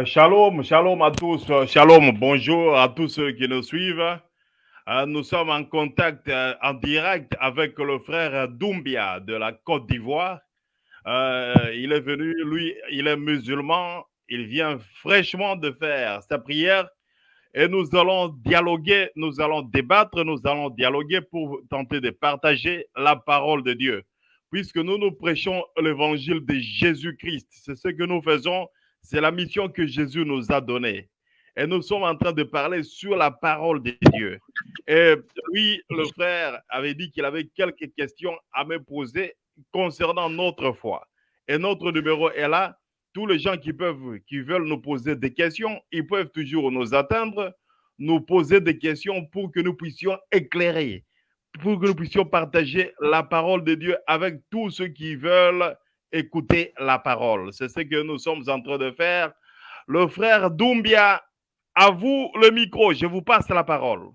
Shalom, shalom à tous, shalom, bonjour à tous ceux qui nous suivent. Nous sommes en contact en direct avec le frère Doumbia de la Côte d'Ivoire. Il est venu, lui, il est musulman, il vient fraîchement de faire sa prière et nous allons dialoguer, nous allons débattre, nous allons dialoguer pour tenter de partager la parole de Dieu. Puisque nous prêchons l'évangile de Jésus-Christ, c'est ce que nous faisons, c'est la mission que Jésus nous a donnée. Et nous sommes en train de parler sur la parole de Dieu. Et lui, le frère, avait dit qu'il avait quelques questions à me poser concernant notre foi. Et notre numéro est là. Tous les gens qui veulent nous poser des questions, ils peuvent toujours nous atteindre, nous poser des questions pour que nous puissions éclairer, pour que nous puissions partager la parole de Dieu avec tous ceux qui veulent écouter la parole. C'est ce que nous sommes en train de faire. Le frère Doumbia, à vous le micro, je vous passe la parole.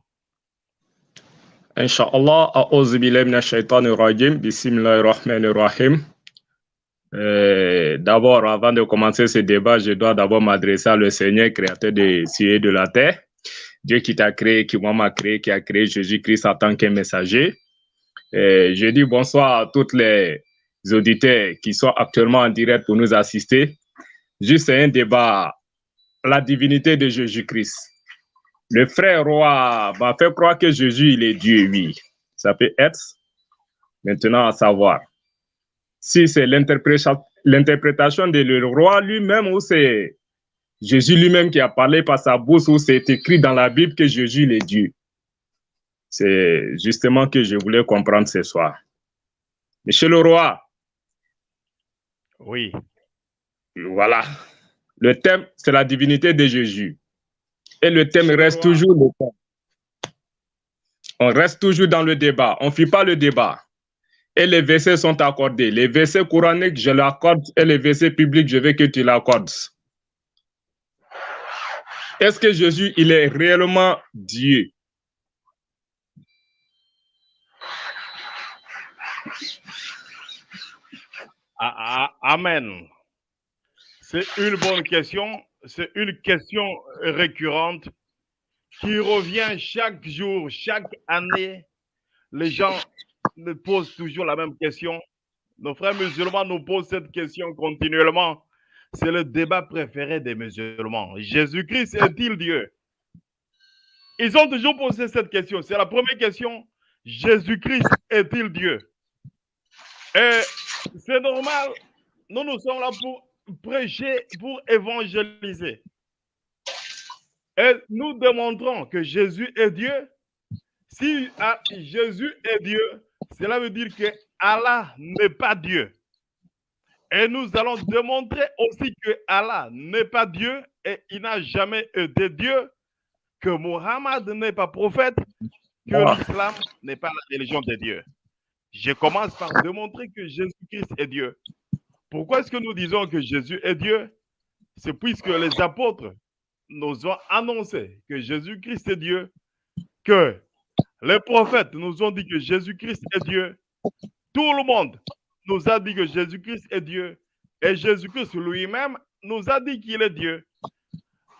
Inch'Allah, a'udhu billahi minash shaitanir rajim, bismillahir rahmanir rahim. D'abord, avant de commencer ce débat, je dois d'abord m'adresser à le Seigneur, créateur des cieux et de la terre. Dieu qui t'a créé, qui m'a créé, qui a créé Jésus-Christ en tant qu'un messager. Je dis bonsoir à tous les auditeurs qui sont actuellement en direct pour nous assister. Juste un débat, la divinité de Jésus-Christ. Le frère roi m'a fait croire que Jésus, il est Dieu, oui. Ça peut être. Maintenant, à savoir, si c'est l'interprétation de le roi lui-même ou c'est Jésus lui-même qui a parlé par sa bouche ou c'est écrit dans la Bible que Jésus, il est Dieu. C'est justement que je voulais comprendre ce soir. Monsieur le roi. Oui. Voilà. Le thème, c'est la divinité de Jésus. Et le thème reste toujours le thème. On reste toujours dans le débat. On ne fait pas le débat. Et les versets sont accordés. Les versets coraniques, je l'accorde. Et les versets publics, je veux que tu l'accordes. Est-ce que Jésus, il est réellement Dieu? Amen. C'est une bonne question. C'est une question récurrente qui revient chaque jour, chaque année. Les gens me posent toujours la même question. Nos frères musulmans nous posent cette question continuellement. C'est le débat préféré des musulmans. Jésus-Christ est-il Dieu? Ils ont toujours posé cette question. C'est la première question. Jésus-Christ est-il Dieu? Et c'est normal. Nous sommes là pour prêcher, pour évangéliser. Et nous démontrons que Jésus est Dieu. Si Jésus est Dieu, cela veut dire que Allah n'est pas Dieu. Et nous allons démontrer aussi que Allah n'est pas Dieu et il n'a jamais été Dieu, que Mohammed n'est pas prophète, que l'islam n'est pas la religion de Dieu. Je commence par démontrer que Jésus-Christ est Dieu. Pourquoi est-ce que nous disons que Jésus est Dieu? C'est puisque les apôtres nous ont annoncé que Jésus-Christ est Dieu, que les prophètes nous ont dit que Jésus-Christ est Dieu. Tout le monde nous a dit que Jésus-Christ est Dieu. Et Jésus-Christ lui-même nous a dit qu'il est Dieu.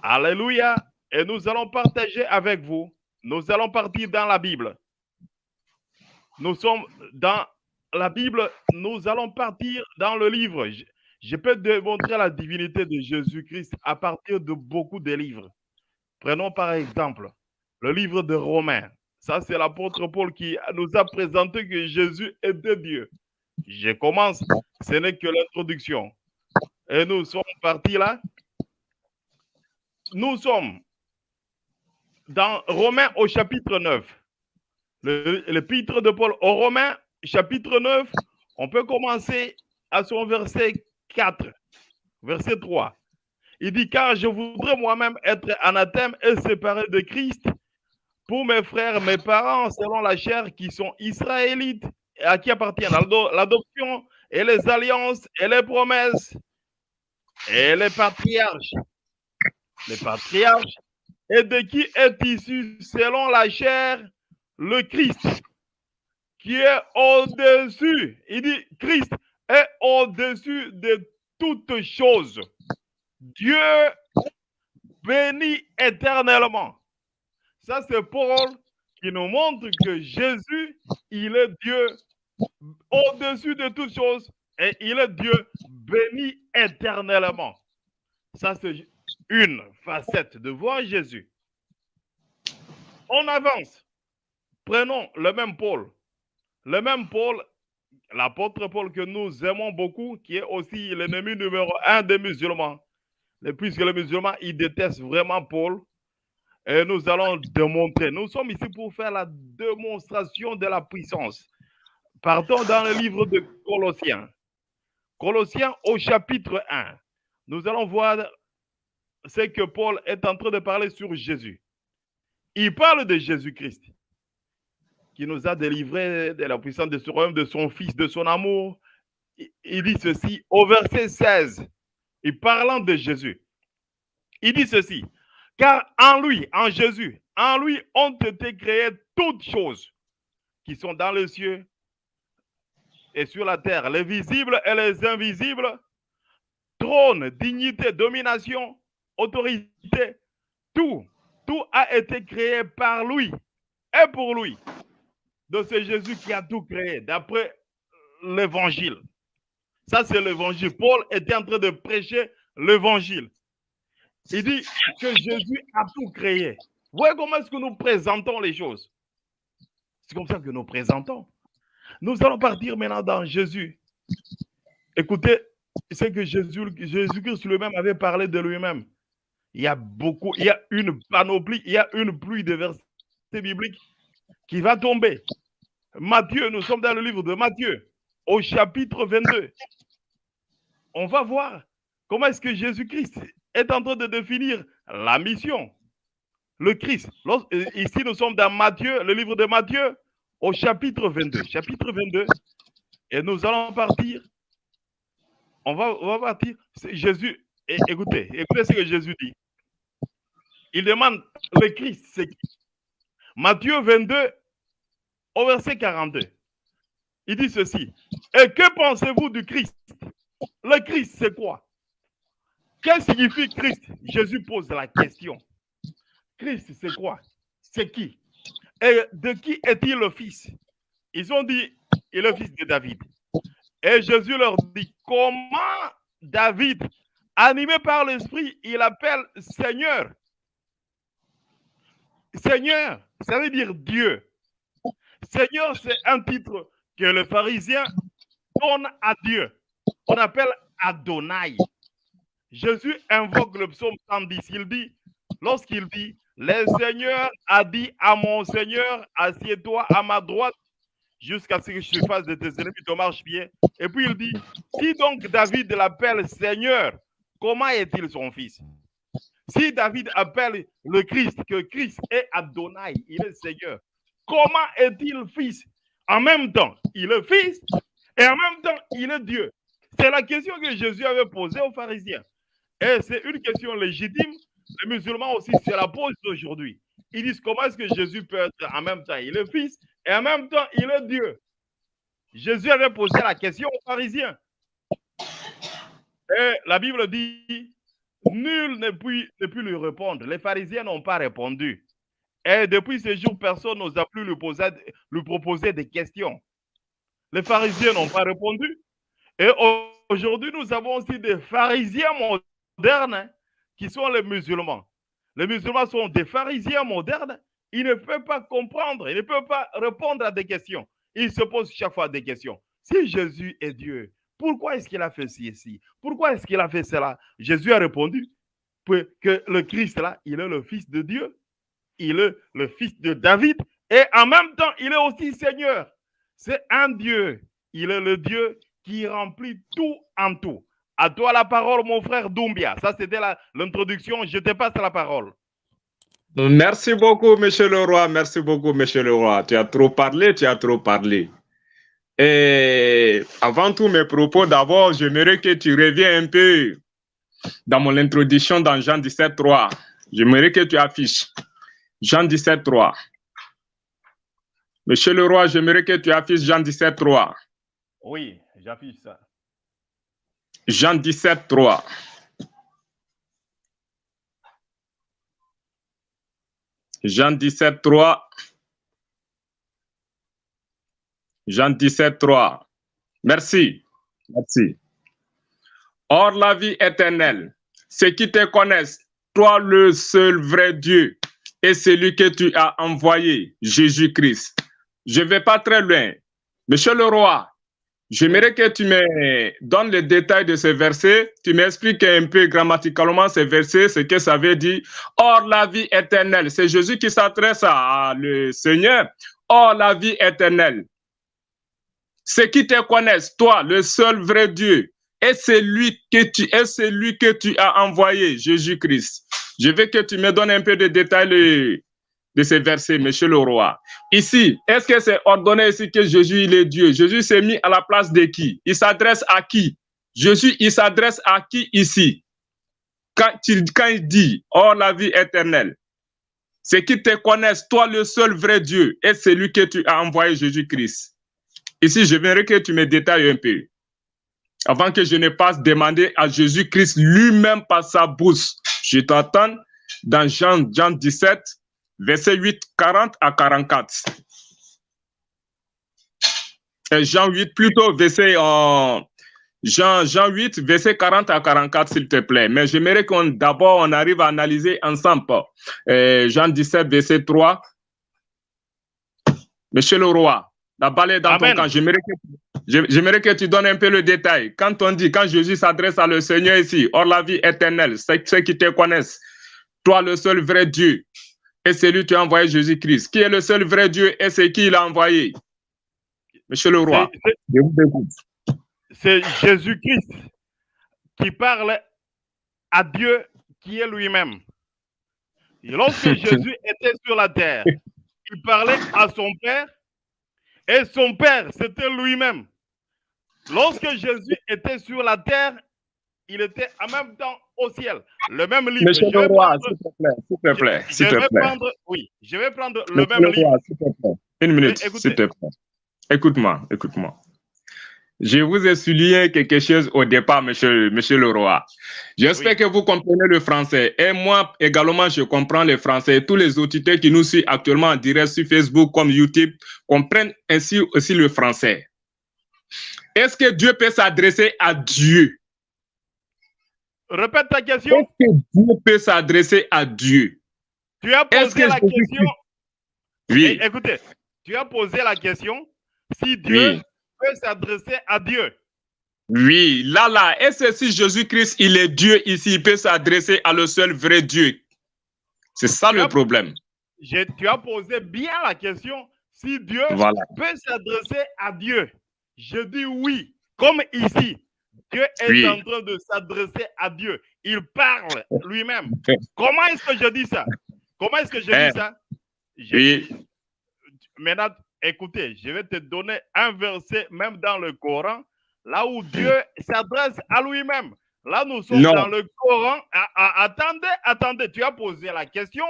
Alléluia. Et nous allons partager avec vous. Nous allons partir dans la Bible. Nous sommes dans la Bible. Nous allons partir dans le livre. Je peux démontrer la divinité de Jésus-Christ à partir de beaucoup de livres. Prenons par exemple le livre de Romains. Ça, c'est l'apôtre Paul qui nous a présenté que Jésus était Dieu. Je commence, ce n'est que l'introduction. Et nous sommes partis là. Nous sommes dans Romains au chapitre 9. L'épître de Paul aux Romains, chapitre 9, on peut commencer à son verset 4, verset 3. Il dit, car je voudrais moi-même être anathème et séparé de Christ pour mes frères, mes parents, selon la chair, qui sont israélites, et à qui appartiennent l'adoption et les alliances et les promesses et les patriarches. Les patriarches, et de qui est issu, selon la chair, le Christ, qui est au-dessus. Il dit, Christ est au-dessus de toutes choses. Dieu béni éternellement. Ça, c'est Paul qui nous montre que Jésus, il est Dieu au-dessus de toutes choses et il est Dieu béni éternellement. Ça, c'est une facette de voir Jésus. On avance. Prenons le même Paul. Le même Paul, l'apôtre Paul que nous aimons beaucoup, qui est aussi l'ennemi numéro 1 des musulmans. Et puisque les musulmans, ils détestent vraiment Paul, et nous allons démontrer. Nous sommes ici pour faire la démonstration de la puissance. Partons dans le livre de Colossiens. Colossiens au chapitre 1. Nous allons voir ce que Paul est en train de parler sur Jésus. Il parle de Jésus-Christ, qui nous a délivrés de la puissance de son royaume, de son Fils, de son amour. Il dit ceci au verset 16, et parlant de Jésus. Il dit ceci, car en lui, en Jésus, en lui ont été créées toutes choses qui sont dans les cieux et sur la terre, les visibles et les invisibles, trône, dignité, domination, autorité, tout a été créé par lui et pour lui. Donc c'est Jésus qui a tout créé, d'après l'évangile. Ça, c'est l'évangile. Paul était en train de prêcher l'évangile. Il dit que Jésus a tout créé. Vous voyez comment est-ce que nous présentons les choses? C'est comme ça que nous présentons. Nous allons partir maintenant dans Jésus. Écoutez, c'est que Jésus-Christ lui-même avait parlé de lui-même. Il y a une panoplie, il y a une pluie de versets bibliques qui va tomber. Matthieu, nous sommes dans le livre de Matthieu, au chapitre 22. On va voir comment est-ce que Jésus-Christ est en train de définir la mission. Le Christ. Ici, nous sommes dans Matthieu, le livre de Matthieu, au chapitre 22. Chapitre 22. Et nous allons partir. On va partir. Jésus, écoutez ce que Jésus dit. Il demande le Christ, c'est qui? Matthieu 22, au verset 42. Il dit ceci. Et que pensez-vous du Christ? Le Christ, c'est quoi? Qu'est-ce que signifie Christ? Jésus pose la question. Christ, c'est quoi? C'est qui? Et de qui est-il le fils? Ils ont dit, il est le fils de David. Et Jésus leur dit, comment David, animé par l'Esprit, il appelle Seigneur? Seigneur, ça veut dire Dieu. Seigneur, c'est un titre que le pharisien donne à Dieu. On appelle Adonai. Jésus invoque le psaume 110. Il dit, lorsqu'il dit, le Seigneur a dit à mon Seigneur, assieds-toi à ma droite jusqu'à ce que je fasse de tes ennemis ton marchepied. Et puis il dit, si donc David l'appelle Seigneur, comment est-il son fils? Si David appelle le Christ, que Christ est Adonai, il est Seigneur, comment est-il fils? En même temps, il est fils et en même temps, il est Dieu. C'est la question que Jésus avait posée aux pharisiens. Et c'est une question légitime. Les musulmans aussi se la posent aujourd'hui. Ils disent comment est-ce que Jésus peut être en même temps, il est fils et en même temps, il est Dieu. Jésus avait posé la question aux pharisiens. Et la Bible dit, nul ne peut lui répondre. Les pharisiens n'ont pas répondu. Et depuis ce jour, personne n'osa plus lui proposer des questions. Les pharisiens n'ont pas répondu. Et aujourd'hui, nous avons aussi des pharisiens modernes qui sont les musulmans. Les musulmans sont des pharisiens modernes. Ils ne peuvent pas comprendre, ils ne peuvent pas répondre à des questions. Ils se posent chaque fois des questions. Si Jésus est Dieu, pourquoi est-ce qu'il a fait ceci? Pourquoi est-ce qu'il a fait cela? Jésus a répondu que le Christ là, il est le Fils de Dieu, il est le Fils de David et en même temps, il est aussi Seigneur. C'est un Dieu. Il est le Dieu qui remplit tout en tout. À toi la parole, mon frère Doumbia. Ça, c'était l'introduction. Je te passe la parole. Merci beaucoup, monsieur le roi. Merci beaucoup, monsieur le roi. Tu as trop parlé, tu as trop parlé. Et avant tous mes propos, d'abord, j'aimerais que tu reviennes un peu dans mon introduction dans Jean 17, 3. J'aimerais que tu affiches Jean 17, 3. Monsieur le roi, j'aimerais que tu affiches Jean 17, 3. Oui, j'affiche ça. Jean 17, 3. Jean 17, 3. Jean 17, 3. Merci. Merci. Or, la vie éternelle, ceux qui te connaissent, toi le seul vrai Dieu, et celui que tu as envoyé, Jésus-Christ. Je ne vais pas très loin. Monsieur le roi, j'aimerais que tu me donnes les détails de ces versets. Tu m'expliques un peu grammaticalement ces versets, ce que ça veut dire. Or, la vie éternelle, c'est Jésus qui s'adresse à le Seigneur. Or, la vie éternelle, ceux qui te connaissent, toi, le seul vrai Dieu, et celui que tu as envoyé, Jésus-Christ. Je veux que tu me donnes un peu de détails de ces versets, monsieur le roi. Ici, est-ce que c'est ordonné ici que Jésus, il est Dieu? Jésus s'est mis à la place de qui? Il s'adresse à qui? Jésus, il s'adresse à qui ici? Quand il dit, oh la vie éternelle, c'est qui te connaissent, toi le seul vrai Dieu, et celui que tu as envoyé, Jésus-Christ. Ici, je voudrais que tu me détailles un peu. Avant que je ne passe demander à Jésus-Christ lui-même par sa bouche. Je t'entends dans Jean 17, verset 8, 40 à 44. Et Jean 8, plutôt, Jean 8, verset 40 à 44, s'il te plaît. Mais j'aimerais d'abord on arrive à analyser ensemble. Jean 17, verset 3. Monsieur le roi, la balle est dans ton camp. J'aimerais que tu donnes un peu le détail. Quand on dit, quand Jésus s'adresse à le Seigneur ici, or la vie éternelle, c'est ceux qui te connaissent, toi le seul vrai Dieu, et celui que tu as envoyé Jésus-Christ. Qui est le seul vrai Dieu et c'est qui il a envoyé? Monsieur le roi, je vous écoute. C'est Jésus-Christ qui parle à Dieu qui est lui-même. Lorsque Jésus était sur la terre, il parlait à son Père et son Père, c'était lui-même. Lorsque Jésus était sur la terre, il était en même temps au ciel. Le même livre. Monsieur le roi, s'il te plaît, Oui, je vais prendre le même livre. Roi, s'il te plaît. Une minute, s'il te plaît. Écoute-moi. Je vous ai souligné quelque chose au départ, monsieur le roi. J'espère que vous comprenez le français. Et moi également, je comprends le français. Tous les auditeurs qui nous suivent actuellement en direct sur Facebook comme YouTube comprennent ainsi aussi le français. Est-ce que Dieu peut s'adresser à Dieu? Répète ta question. Est-ce que Dieu peut s'adresser à Dieu? Tu as posé la question. Oui. Écoutez, tu as posé la question si Dieu peut s'adresser à Dieu. Oui, là, est-ce que si Jésus-Christ, il est Dieu ici, il peut s'adresser à le seul vrai Dieu? C'est ça le problème. Tu as posé bien la question si Dieu peut s'adresser à Dieu. Je dis oui, comme ici. Dieu est en train de s'adresser à Dieu. Il parle lui-même. Comment est-ce que je dis ça? Maintenant, écoutez, je vais te donner un verset, même dans le Coran, là où Dieu s'adresse à lui-même. Là, nous sommes dans le Coran. Attendez, tu as posé la question.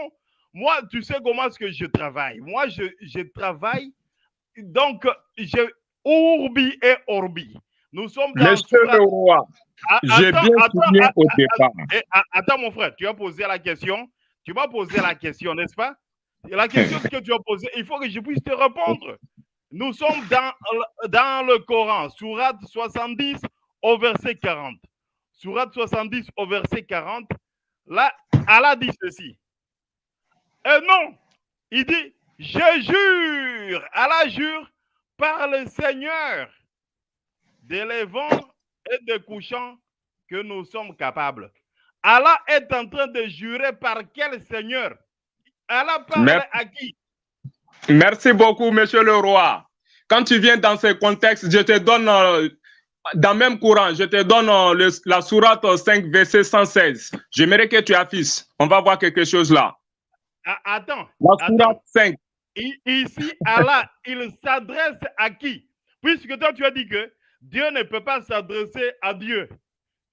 Moi, tu sais comment est-ce que je travaille? Moi, je travaille, donc, Urbi et Orbi. Nous sommes dans Monsieur le roi, j'ai bien souligné au départ. Attends, mon frère, tu as posé la question. Tu m'as posé la question, n'est-ce pas? Et la question que tu as posée, il faut que je puisse te répondre. Nous sommes dans le Coran, Sourate 70 au verset 40. Sourate 70 au verset 40. Là, Allah dit ceci. Et non, il dit, je jure, Allah jure par le Seigneur des levants et des couchants que nous sommes capables. Allah est en train de jurer par quel Seigneur? Allah parle à qui? Merci beaucoup, monsieur le roi. Quand tu viens dans ce contexte, je te donne, dans le même courant, je te donne la sourate 5, verset 116. J'aimerais que tu affiches. On va voir quelque chose là. Attends. La sourate 5. Ici, Allah, il s'adresse à qui? Puisque toi, tu as dit que Dieu ne peut pas s'adresser à Dieu.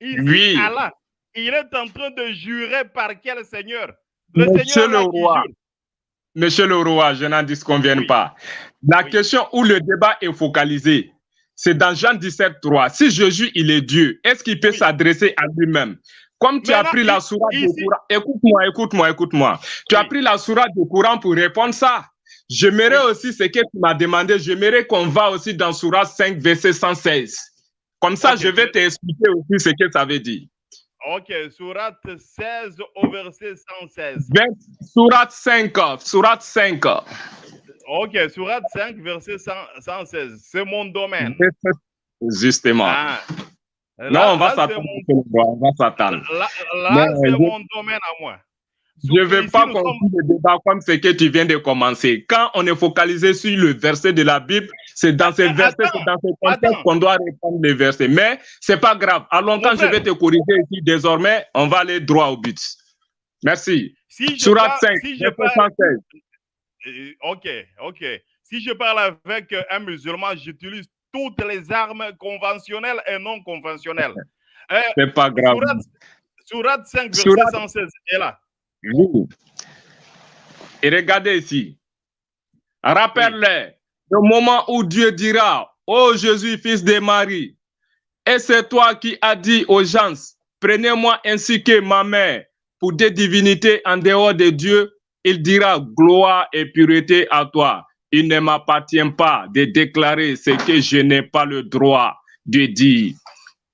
Ici, Allah, il est en train de jurer par quel Seigneur? Monsieur le roi, je n'en disconviens pas. La question où le débat est focalisé, c'est dans Jean 17, 3. Si Jésus, il est Dieu, est-ce qu'il peut s'adresser à lui-même? Comme tu as pris la sourate du Coran, écoute-moi. Tu as pris la sourate du Coran pour répondre ça. J'aimerais aussi ce que tu m'as demandé, j'aimerais qu'on va aussi dans sourate 5, verset 116. Comme ça, je vais t'expliquer aussi ce que ça veut dire. Ok, sourate 16 au verset 116. Sourate 5. Ok, sourate 5, verset 116. C'est mon domaine. Justement. Ah. Non, on va s'attendre. Là, c'est mon domaine à moi. Je ne veux pas continuer le débat comme ce que tu viens de commencer. Quand on est focalisé sur le verset de la Bible, c'est dans ces versets, c'est dans ce contexte qu'on doit répondre les versets. Mais ce n'est pas grave. Alors, quand je vais te corriger ici, désormais, on va aller droit au but. Merci. Sourate 5, verset 116. Ok. Si je parle avec un musulman, j'utilise toutes les armes conventionnelles et non conventionnelles. C'est pas grave. Sourate 5, verset 116 est là. Oui. Et regardez ici. Rappelle-les le moment où Dieu dira: ô Jésus, fils de Marie, et c'est toi qui as dit aux gens: prenez-moi ainsi que ma mère pour des divinités en dehors de Dieu. Il dira: gloire et pureté à toi. Il ne m'appartient pas de déclarer ce que je n'ai pas le droit de dire.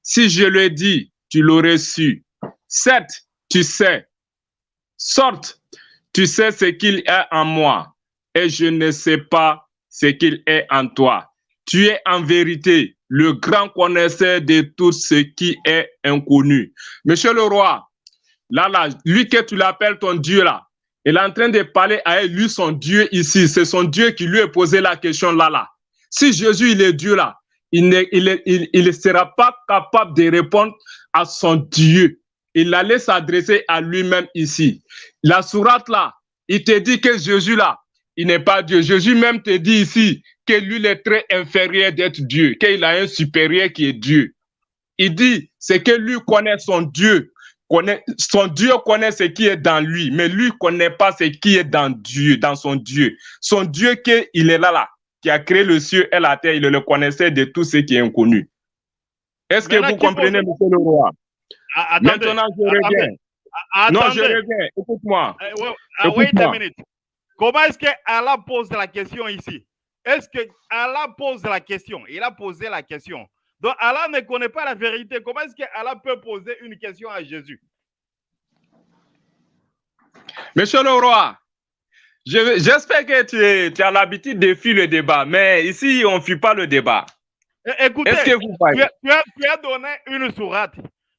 Si je le dis, tu l'aurais su. Certes, tu sais. Sorte, tu sais ce qu'il est en moi, et je ne sais pas ce qu'il est en toi. Tu es en vérité le grand connaisseur de tout ce qui est inconnu. Monsieur le roi, là, lui que tu l'appelles ton Dieu là, il est en train de parler à lui, son Dieu ici. C'est son Dieu qui lui a posé la question là. Si Jésus, il est Dieu là, il ne sera pas capable de répondre à son Dieu. Il allait s'adresser à lui-même ici. La sourate là, il te dit que Jésus là, il n'est pas Dieu. Jésus même te dit ici que lui, il est très inférieur d'être Dieu, qu'il a un supérieur qui est Dieu. Il dit, c'est que lui connaît son Dieu. Son Dieu connaît ce qui est dans lui, mais lui ne connaît pas ce qui est dans Dieu, dans son Dieu. Son Dieu qu'il est là, qui a créé le ciel et la terre, il le connaissait de tout ce qui est inconnu. Est-ce que vous comprenez, monsieur le roi? Attendez, maintenant, je reviens. Non, je reviens. Écoute-moi. Wait a minute. Comment est-ce que Allah pose la question ici? Est-ce que Allah pose la question? Il a posé la question. Donc, Allah ne connaît pas la vérité. Comment est-ce que Allah peut poser une question à Jésus? Monsieur le roi, j'espère que tu as l'habitude de fuir le débat, mais ici, on ne fuit pas le débat. Écoutez, tu as donné une sourate.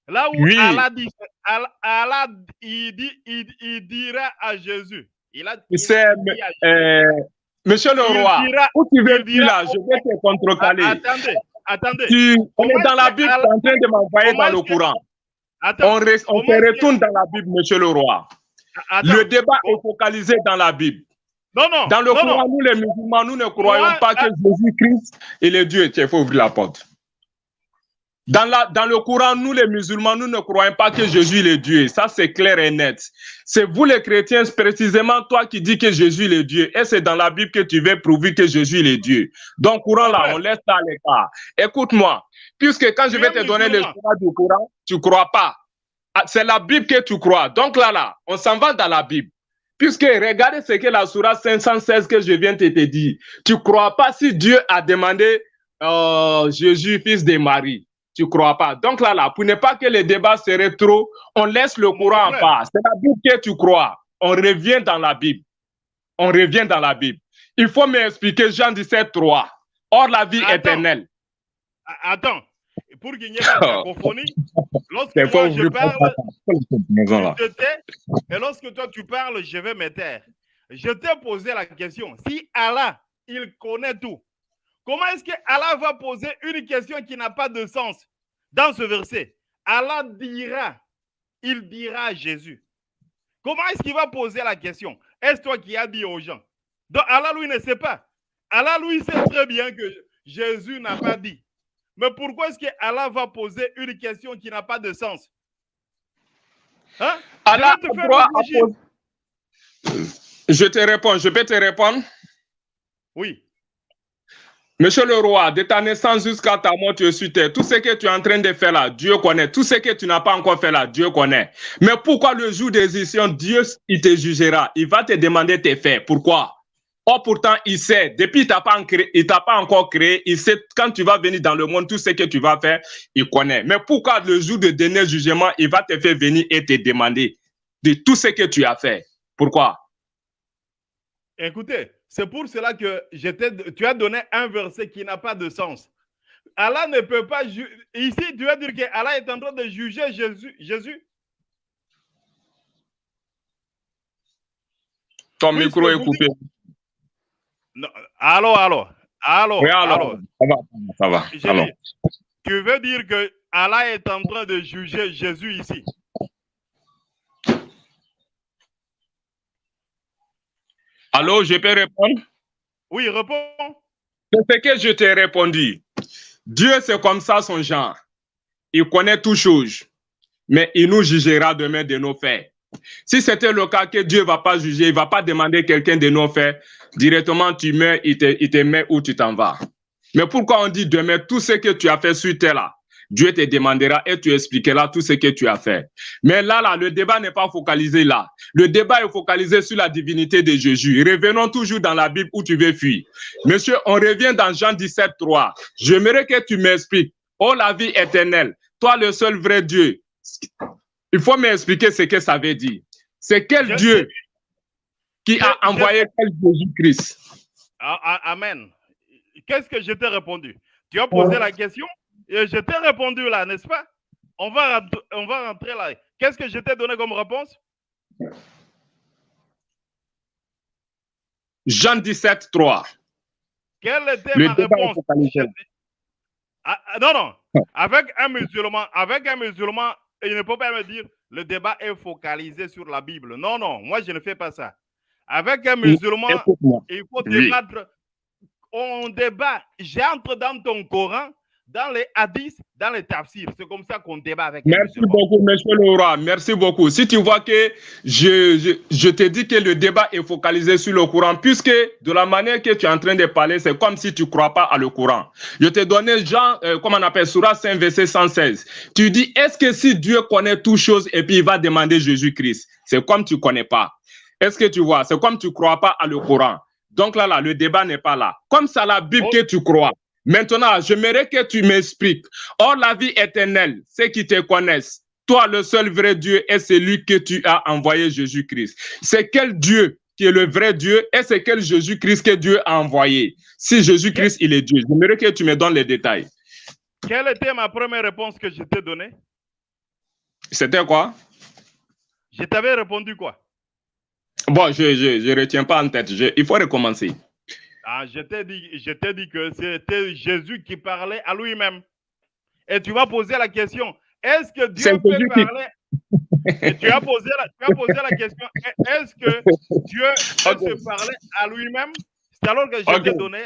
Là où oui. Allah il dira à Jésus. Monsieur le roi, où tu veux dire là, je vais te contrecaler. Attendez. On est dans la Bible, tu es en train de m'envoyer dans le Coran. On se retourne dans la Bible, monsieur le roi. Le débat est focalisé dans la Bible. Non. Dans le Coran, nous les musulmans, nous ne croyons pas que Jésus-Christ est le Dieu. Il faut ouvrir la porte. Dans le Coran, nous les musulmans, nous ne croyons pas que Jésus est le Dieu. Ça, c'est clair et net. C'est vous les chrétiens, précisément toi qui dis que Jésus est le Dieu. Et c'est dans la Bible que tu veux prouver que Jésus est le Dieu. Donc, Coran là, on laisse ça à l'écart. Écoute-moi, puisque quand je vais te donner le sourate du Coran, tu ne crois pas. C'est la Bible que tu crois. Donc là, on s'en va dans la Bible. Puisque regardez ce que la sourate 516 que je viens de te dire. Tu ne crois pas si Dieu a demandé Jésus, fils de Marie. Tu ne crois pas. Donc là, pour ne pas que le débat serait trop, on laisse le Coran en part. C'est la Bible que tu crois. On revient dans la Bible. Il faut m'expliquer Jean 17, 3. Or la vie éternelle. Attends. Pour gagner la cacophonie, lorsque moi je parle, je tais, et lorsque toi tu parles, je vais me taire. Je t'ai posé la question. Si Allah, il connaît tout, comment est-ce que Allah va poser une question qui n'a pas de sens dans ce verset? Allah dira, il dira à Jésus. Comment est-ce qu'il va poser la question? Est-ce toi qui as dit aux gens? Donc Allah, lui, ne sait pas. Allah, lui, sait très bien que Jésus n'a pas dit. Mais pourquoi est-ce que Allah va poser une question qui n'a pas de sens? Hein? Allah je te réponds. Je peux te répondre? Oui. Monsieur le roi, de ta naissance jusqu'à ta mort, tu es sur terre. Tout ce que tu es en train de faire là, Dieu connaît. Tout ce que tu n'as pas encore fait là, Dieu connaît. Mais pourquoi le jour des décisions, Dieu, il te jugera? Il va te demander tes faits. Pourquoi? Or, pourtant, il sait. Depuis, il t'a pas encore créé. Il sait quand tu vas venir dans le monde, tout ce que tu vas faire, il connaît. Mais pourquoi le jour de dernier jugement, il va te faire venir et te demander de tout ce que tu as fait? Pourquoi? Écoutez, c'est pour cela que tu as donné un verset qui n'a pas de sens. Allah ne peut pas juger. Ici, tu vas dire que Allah est en train de juger Jésus. Ton micro est coupé. Non. Allô. Oui, alors. Ça va. Dit, tu veux dire que Allah est en train de juger Jésus ici? Allô, je peux répondre? Oui, réponds. C'est ce que je t'ai répondu. Dieu, c'est comme ça son genre. Il connaît toutes choses, mais il nous jugera demain de nos faits. Si c'était le cas que Dieu ne va pas juger, il ne va pas demander quelqu'un de nos faits, directement tu meurs, il te met où tu t'en vas. Mais pourquoi on dit demain, tout ce que tu as fait sur terre là, Dieu te demandera et tu expliqueras tout ce que tu as fait. Mais là, le débat n'est pas focalisé là. Le débat est focalisé sur la divinité de Jésus. Revenons toujours dans la Bible où tu veux fuir. Monsieur, on revient dans Jean 17, 3. J'aimerais que tu m'expliques. Oh, la vie éternelle, toi le seul vrai Dieu. Il faut m'expliquer ce que ça veut dire. C'est quel Dieu qui a envoyé Jésus-Christ? Amen. Qu'est-ce que je t'ai répondu? Tu as posé la question et je t'ai répondu là, n'est-ce pas? On va rentrer là. Qu'est-ce que je t'ai donné comme réponse? Jean 17, 3. Quelle était ma réponse? Non. Avec un musulman, il ne peut pas me dire le débat est focalisé sur la Bible. Non, moi je ne fais pas ça. Avec un musulman, il faut débattre. On débat. J'entre dans ton Coran, dans les hadiths, dans les tafsirs. C'est comme ça qu'on débat avec un musulman. Merci beaucoup, monsieur le roi. Merci beaucoup. Si tu vois que je te dis que le débat est focalisé sur le Coran, puisque de la manière que tu es en train de parler, c'est comme si tu ne crois pas à le Coran. Je t'ai donné Jean, comment on appelle, Surah 5, verset 116. Tu dis, est-ce que si Dieu connaît toutes choses et puis il va demander Jésus-Christ? C'est comme tu ne connais pas. Est-ce que tu vois? C'est comme tu ne crois pas à le Coran. Donc là, le débat n'est pas là. Comme ça, la Bible que tu crois. Maintenant, j'aimerais que tu m'expliques. Or, la vie éternelle, ceux qui te connaissent, toi, le seul vrai Dieu, est celui que tu as envoyé, Jésus-Christ. C'est quel Dieu qui est le vrai Dieu et c'est quel Jésus-Christ que Dieu a envoyé? Si Jésus-Christ, il est Dieu. J'aimerais que tu me donnes les détails. Quelle était ma première réponse que je t'ai donnée? C'était quoi? Je t'avais répondu quoi? Bon, je ne retiens pas en tête. Il faut recommencer. Je t'ai dit que c'était Jésus qui parlait à lui-même. Et tu vas poser la question, est-ce que Dieu peut parler? Et tu as posé la question, est-ce que Dieu peut se parler à lui-même? C'est alors que je t'ai donné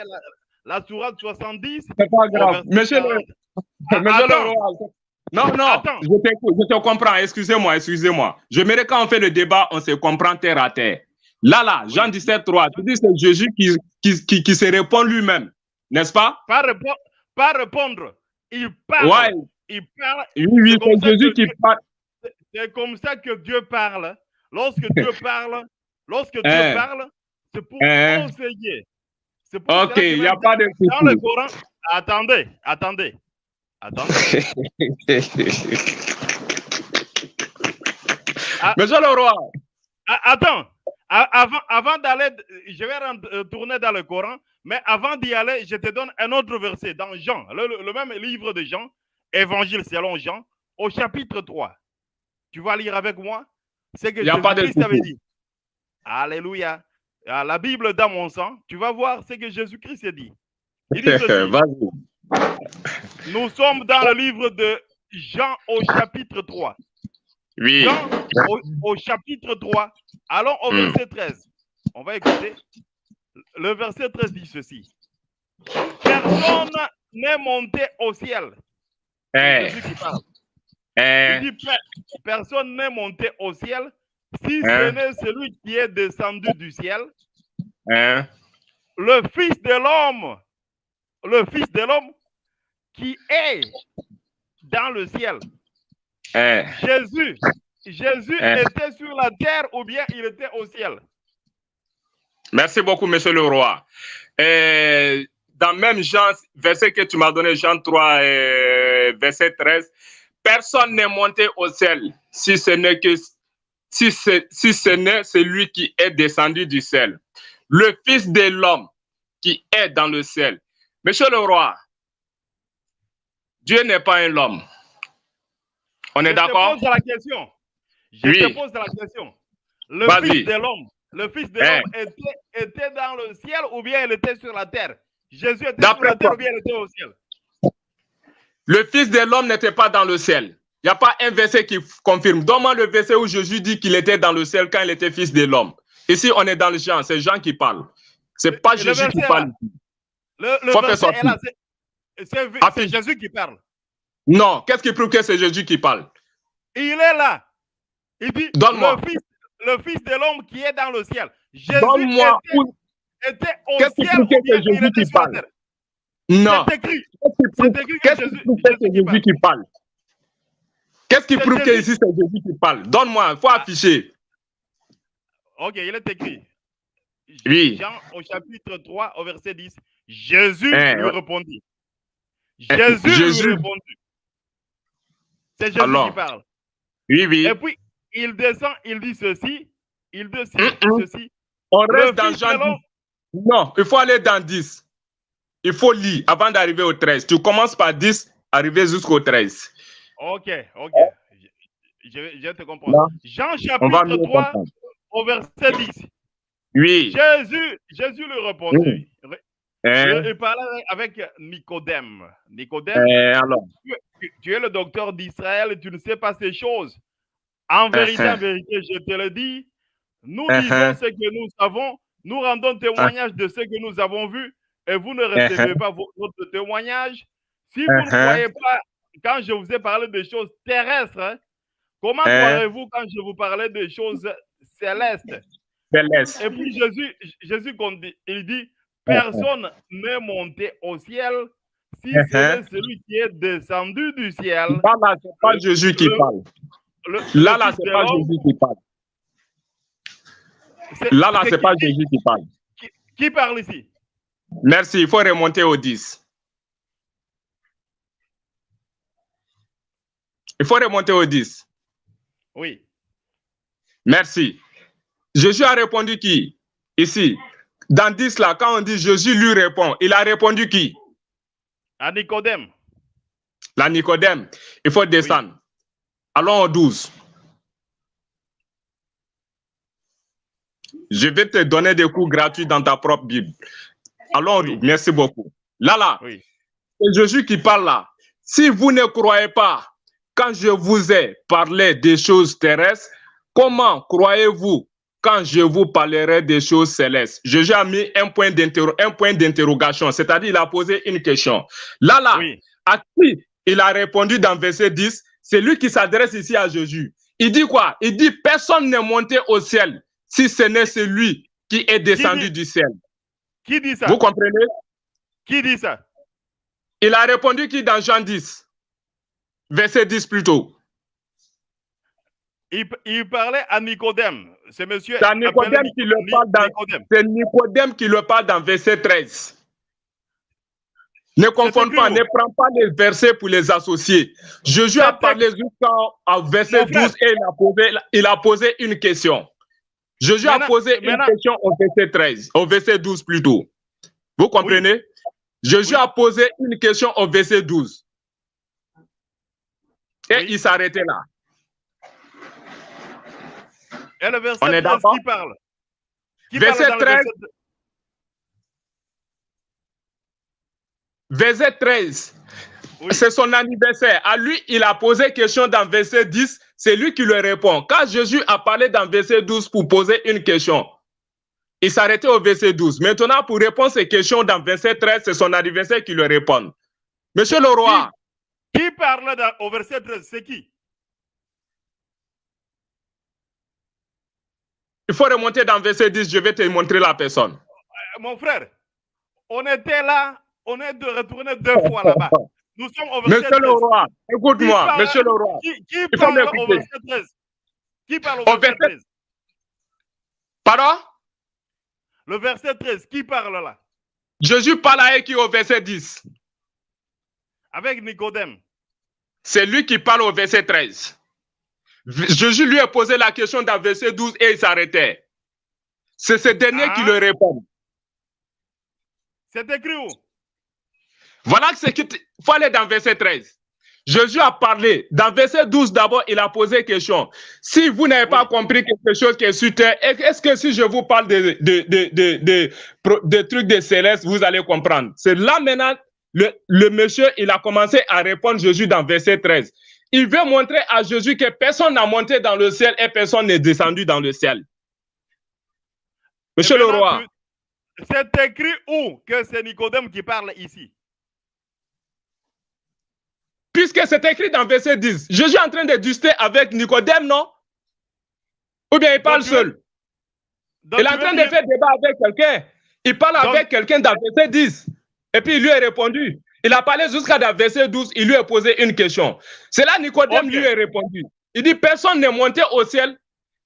la sourate 70. C'est pas grave. Monsieur le roi. Non, attends. Je te comprends. Excusez-moi. J'aimerais quand on fait le débat, on se comprend terre à terre. Là, Jean 17, 3, tu dis que c'est Jésus qui se répond lui-même, n'est-ce pas? Pas répondre. Il parle. Ouais. Il parle. Oui, c'est Jésus qui parle. C'est comme ça que Dieu parle. Lorsque Dieu parle, c'est pour conseiller. Ok, il n'y a pas de souci. Dans le Coran, attendez. Monsieur le roi. Attends. Avant d'aller, je vais tourner dans le Coran, mais avant d'y aller, je te donne un autre verset dans Jean, le même livre de Jean, Évangile selon Jean, au chapitre 3. Tu vas lire avec moi ce que Jésus-Christ avait dit. Alléluia. La Bible dans mon sang, tu vas voir ce que Jésus-Christ a dit. Il dit ceci. Nous sommes dans le livre de Jean au chapitre 3. Oui. Jean au chapitre 3. Allons au verset 13. On va écouter. Le verset 13 dit ceci. Personne n'est monté au ciel. C'est Jésus qui parle. Il dit, personne n'est monté au ciel si ce n'est celui qui est descendu du ciel. Le Fils de l'homme le Fils de l'homme qui est dans le ciel. Jésus était sur la terre ou bien il était au ciel? Merci beaucoup, monsieur le roi. Dans même Jean, verset que tu m'as donné, Jean 3, verset 13, personne n'est monté au ciel si ce n'est celui qui est descendu du ciel, le Fils de l'homme qui est dans le ciel. Monsieur le roi, Dieu n'est pas un homme. On est d'accord? Je te pose la question. Te pose la question. Le Fils de l'homme était dans le ciel ou bien il était sur la terre? Jésus était sur la terre ou bien il était au ciel? Le Fils de l'homme n'était pas dans le ciel. Il n'y a pas un verset qui confirme. Donne-moi le verset où Jésus dit qu'il était dans le ciel quand il était Fils de l'homme. Ici, on est dans le Jean. C'est Jean qui parle. Ce n'est pas Jésus qui parle. Le verset est là. C'est Jésus qui parle. Non. Qu'est-ce qui prouve que c'est Jésus qui parle? Il est là. Il dit, le fils de l'homme qui est dans le ciel. Jésus était au ciel ou bien il était sur la terre? Non. C'est écrit. Qu'est-ce qui prouve que c'est Jésus qui parle? Qu'est-ce qui prouve que ici c'est Jésus qui parle? Donne-moi, il faut afficher. Ok, il est écrit. Oui. Jean au chapitre 3, au verset 10. Jésus lui répondit. Jésus lui répondit. C'est Jésus qui parle. Oui, oui. Et puis, il descend, il dit ceci. Il dit ceci. On reste dans Jean 10. Non, il faut aller dans 10. Il faut lire avant d'arriver au 13. Tu commences par 10, arriver jusqu'au 13. Ok. Je te comprends. Non. Jean chapitre 3, au verset 10. Oui. Jésus lui répondit. Il parlait avec Nicodème. Nicodème, alors. Tu es le docteur d'Israël et tu ne sais pas ces choses. En vérité, je te le dis, nous disons ce que nous savons, nous rendons témoignage de ce que nous avons vu et vous ne recevez pas votre témoignage. Si vous ne croyez pas, quand je vous ai parlé de choses terrestres, comment croirez-vous quand je vous parlais de choses célestes? Et puis Jésus il dit, personne n'est monté au ciel si c'est celui qui est descendu du ciel. Là, c'est pas Jésus qui parle. Là, c'est pas Jésus qui parle. Là, c'est pas Jésus qui parle. Qui parle ici? Merci, il faut remonter au 10. Il faut remonter au 10. Oui. Merci. Jésus a répondu qui? Ici. Dans 10 là, quand on dit Jésus lui répond, il a répondu qui? À Nicodème. La Nicodème. Il faut descendre. Oui. Allons au 12. Je vais te donner des cours gratuits dans ta propre Bible. Allons au 12. Merci beaucoup. Là. Oui. C'est Jésus qui parle là. Si vous ne croyez pas, quand je vous ai parlé des choses terrestres, comment croyez-vous quand je vous parlerai des choses célestes? Jésus a mis un point d'interrogation, c'est-à-dire il a posé une question. Là, à qui il a répondu dans verset 10? C'est lui qui s'adresse ici à Jésus. Il dit quoi? Il dit, personne n'est monté au ciel si ce n'est celui qui est descendu du ciel. Qui dit ça? Vous comprenez? Qui dit ça? Il a répondu qui dans Jean 10? Verset 10 plutôt. Il parlait à Nicodème. C'est monsieur. C'est Nicodème qui le parle c'est Nicodème qui le parle dans verset 13. Ne confonde pas, ne prends pas les versets pour les associer. Jésus a parlé jusqu'au verset 12 et il a posé une question. Jésus a posé une question au verset 13, au verset 12 plutôt. Vous comprenez? Oui. Jésus a posé une question au verset 12. Et il s'arrêtait là. Et le verset 13 qui parle? Verset 13. Verset 13. C'est son anniversaire. À lui, il a posé question dans verset 10. C'est lui qui lui répond. Quand Jésus a parlé dans verset 12 pour poser une question, il s'arrêtait au verset 12. Maintenant, pour répondre à ces questions dans verset 13, c'est son anniversaire qui lui répond. Monsieur le roi. Qui parle au verset 13? C'est qui? Il faut remonter dans verset 10, je vais te montrer la personne. Mon frère, on était là On est de retourner 2 fois là-bas. Nous sommes au verset 13. Monsieur le roi, écoute-moi, monsieur le roi. Qui parle au verset 13? Qui parle au verset 13? Pardon? Le verset 13, qui parle là? Jésus parle avec qui au verset 10? Avec Nicodème. C'est lui qui parle au verset 13. Jésus lui a posé la question dans verset 12 et il s'arrêtait. C'est ce dernier qui le répond. C'est écrit où? Voilà ce qu'il faut aller dans verset 13. Jésus a parlé. Dans verset 12, d'abord, il a posé question. Si vous n'avez pas compris quelque chose qui est sur terre, est-ce que si je vous parle de trucs de céleste, vous allez comprendre? C'est là maintenant, le monsieur, il a commencé à répondre Jésus dans verset 13. Il veut montrer à Jésus que personne n'a monté dans le ciel et personne n'est descendu dans le ciel. Monsieur le roi. C'est écrit où que c'est Nicodème qui parle ici? Puisque c'est écrit dans verset 10, Jésus est en train de discuter avec Nicodème, non? Ou bien il parle seul? Il est en train de faire débat avec quelqu'un. Il parle avec quelqu'un dans verset 10. Et puis il lui a répondu. Il a parlé jusqu'à dans verset 12, il lui a posé une question. C'est là Nicodème lui a répondu. Il dit, personne n'est monté au ciel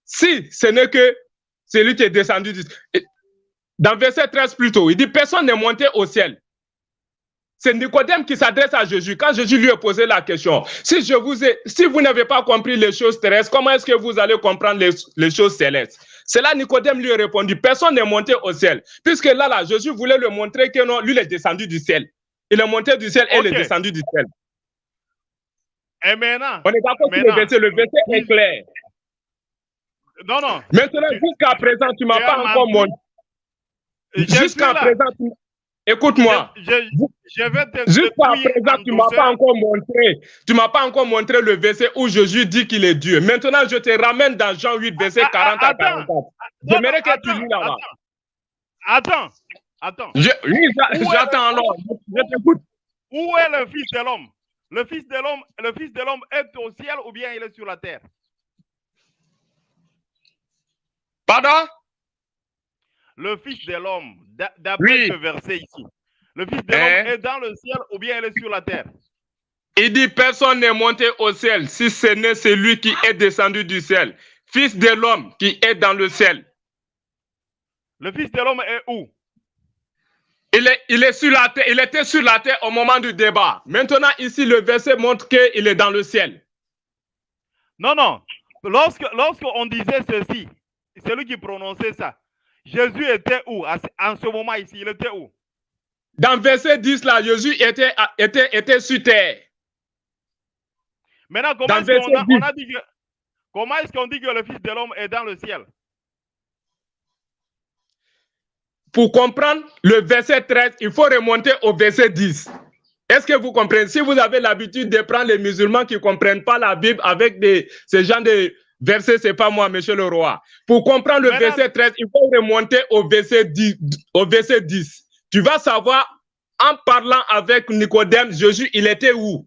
si ce n'est que celui qui est descendu du ciel. Dans verset 13 plutôt, il dit, personne n'est monté au ciel. C'est Nicodème qui s'adresse à Jésus. Quand Jésus lui a posé la question, si vous n'avez pas compris les choses terrestres, comment est-ce que vous allez comprendre les choses célestes? C'est là Nicodème lui a répondu, personne n'est monté au ciel. Puisque là, Jésus voulait lui montrer que non, lui, il est descendu du ciel. Il est monté du ciel et il est descendu du ciel. Et maintenant, on est d'accord sur le verset est clair. Non, non. Maintenant, jusqu'à présent, tu ne m'as pas encore montré. Jusqu'à présent, écoute-moi. Jusqu'à présent, tu ne m'as pas encore montré. Tu m'as pas encore montré le verset où Jésus dit qu'il est Dieu. Maintenant, je te ramène dans Jean 8, verset 40 à 44. J'aimerais que tu lis là-bas. Attends. J'attends alors. Je t'écoute. Où est le Fils de l'homme? Le Fils de l'homme est au ciel ou bien il est sur la terre? Pardon? Le Fils de l'homme, d'après ce verset ici, le Fils de l'homme est dans le ciel ou bien il est sur la terre? Il dit, personne n'est monté au ciel si ce n'est celui qui est descendu du ciel. Fils de l'homme qui est dans le ciel. Le Fils de l'homme est où? Il est sur la terre. Il était sur la terre au moment du débat. Maintenant, ici, le verset montre qu'il est dans le ciel. Non. Lorsqu'on disait ceci, celui qui prononçait ça, Jésus était où? En ce moment ici, il était où? Dans verset 10, là, Jésus était sur terre. Maintenant, comment est-ce qu'on dit que le Fils de l'homme est dans le ciel? Pour comprendre le verset 13, il faut remonter au verset 10. Est-ce que vous comprenez? Si vous avez l'habitude de prendre les musulmans qui ne comprennent pas la Bible avec ce genre de versets, ce n'est pas moi, monsieur le roi. Pour comprendre le verset 13, il faut remonter au verset 10. Tu vas savoir, en parlant avec Nicodème, Jésus, il était où?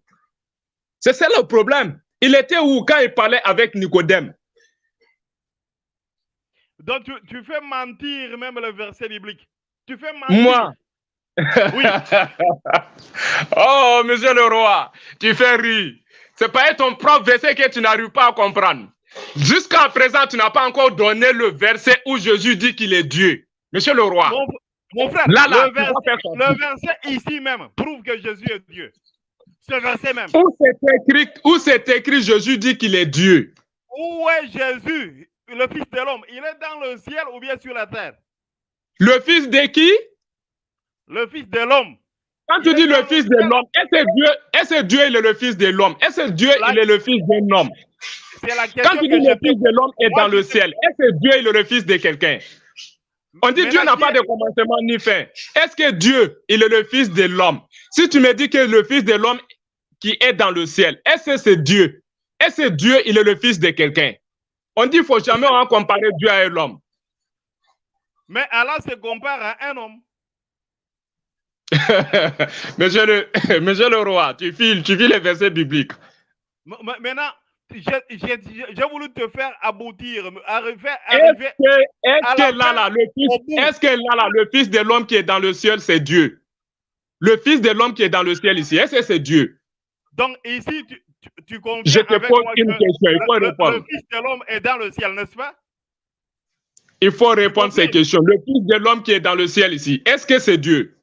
C'est ça le problème. Il était où quand il parlait avec Nicodème? Donc, tu fais mentir même le verset biblique. Tu fais mentir. Moi? Oui. Oh, monsieur le roi, tu fais rire. C'est pas ton propre verset que tu n'arrives pas à comprendre. Jusqu'à présent, tu n'as pas encore donné le verset où Jésus dit qu'il est Dieu. Monsieur le roi. Mon frère, le verset ici même prouve que Jésus est Dieu. Ce verset même. Où c'est écrit Jésus dit qu'il est Dieu? Où est Jésus, le Fils de l'homme? Il est dans le ciel ou bien sur la terre? Le Fils de qui? Le Fils de l'homme. Quand tu dis le Fils de l'homme, est-ce que Dieu il est le Fils de l'homme? Est-ce que Dieu il est le Fils d'un homme? Quand tu dis le Fils de l'homme est dans le ciel, est-ce que Dieu il est le Fils de quelqu'un? On dit Dieu n'a pas de commencement ni fin. Est-ce que Dieu il est le Fils de l'homme? Si tu me dis que le Fils de l'homme qui est dans le ciel, est-ce que c'est Dieu? Est-ce que Dieu il est le Fils de quelqu'un? On dit qu'il ne faut jamais comparer Dieu à l'homme. Mais Allah se compare à un homme. Monsieur le roi, tu files les versets bibliques. Maintenant, j'ai voulu te faire aboutir, Est-ce que là, le Fils de l'homme qui est dans le ciel, c'est Dieu? le Fils de l'homme qui est dans le ciel ici, est-ce que c'est Dieu? Donc ici, tu conviens Je te avec pose moi une que question, il faut répondre. le Fils de l'homme est dans le ciel, n'est-ce pas? Il faut répondre ces questions. Le Fils de l'homme qui est dans le ciel ici, est-ce que c'est Dieu?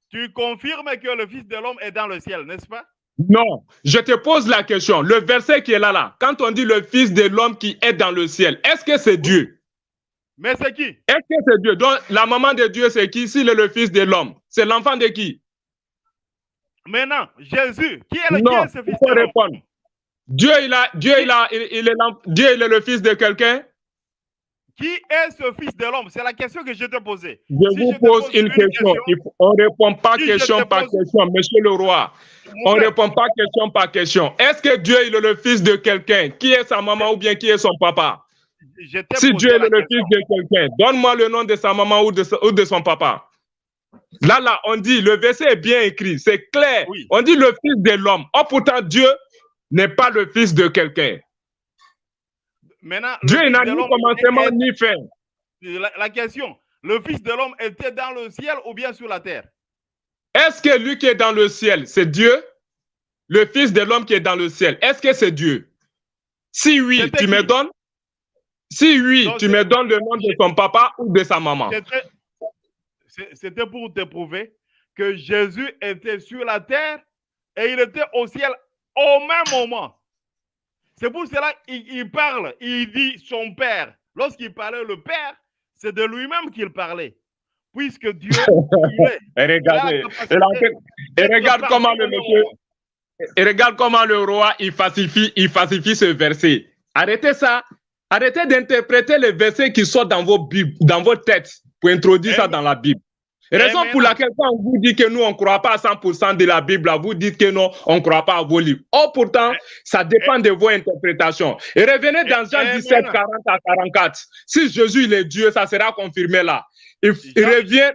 Tu confirmes que le Fils de l'homme est dans le ciel, n'est-ce pas? Non, je te pose la question. Le verset qui est là, quand on dit le Fils de l'homme qui est dans le ciel, est-ce que c'est Dieu? Mais c'est qui? Est-ce que c'est Dieu? Donc, la maman de Dieu, c'est qui? S'il est le Fils de l'homme, c'est l'enfant de qui? Maintenant, Jésus, qui est ce Fils faut de l'homme? répondre. Dieu, il est le Fils de quelqu'un? Qui est ce Fils de l'homme? C'est la question que je te posais. Je vous pose une question. On ne répond pas question par question, monsieur le roi. On ne répond pas question par question. Est-ce que Dieu il est le fils de quelqu'un? Qui est sa maman ou bien qui est son papa? Si Dieu est le fils de quelqu'un, donne-moi le nom de sa maman ou de son papa. Là, on dit, le verset est bien écrit, c'est clair. Oui. On dit le fils de l'homme. Oh, pourtant, Dieu n'est pas le fils de quelqu'un. Maintenant, Dieu n'a ni commencement ni fin. La question, le Fils de l'homme était dans le ciel ou bien sur la terre? Est-ce que lui qui est dans le ciel, c'est Dieu? Le Fils de l'homme qui est dans le ciel, est-ce que c'est Dieu? Si oui, tu me donnes. Si oui, tu me donnes le nom de ton papa ou de sa maman. C'était pour te prouver que Jésus était sur la terre et il était au ciel au même moment. C'est pour cela qu'il parle, il dit son Père. Lorsqu'il parlait le Père, c'est de lui-même qu'il parlait. Puisque Dieu, regarde comment le monsieur, et regarde comment le roi, il falsifie ce verset. Arrêtez ça. Arrêtez d'interpréter les versets qui sont dans vos Bibles, dans vos têtes, pour introduire ça dans la Bible. Raison pour laquelle quand on vous dit que nous, on ne croit pas à 100% de la Bible, vous dites que non, on ne croit pas à vos livres. Oh, pourtant, ça dépend de vos interprétations. Et revenez dans Jean 17, 40 à 44. Si Jésus il est Dieu, ça sera confirmé là. Il revient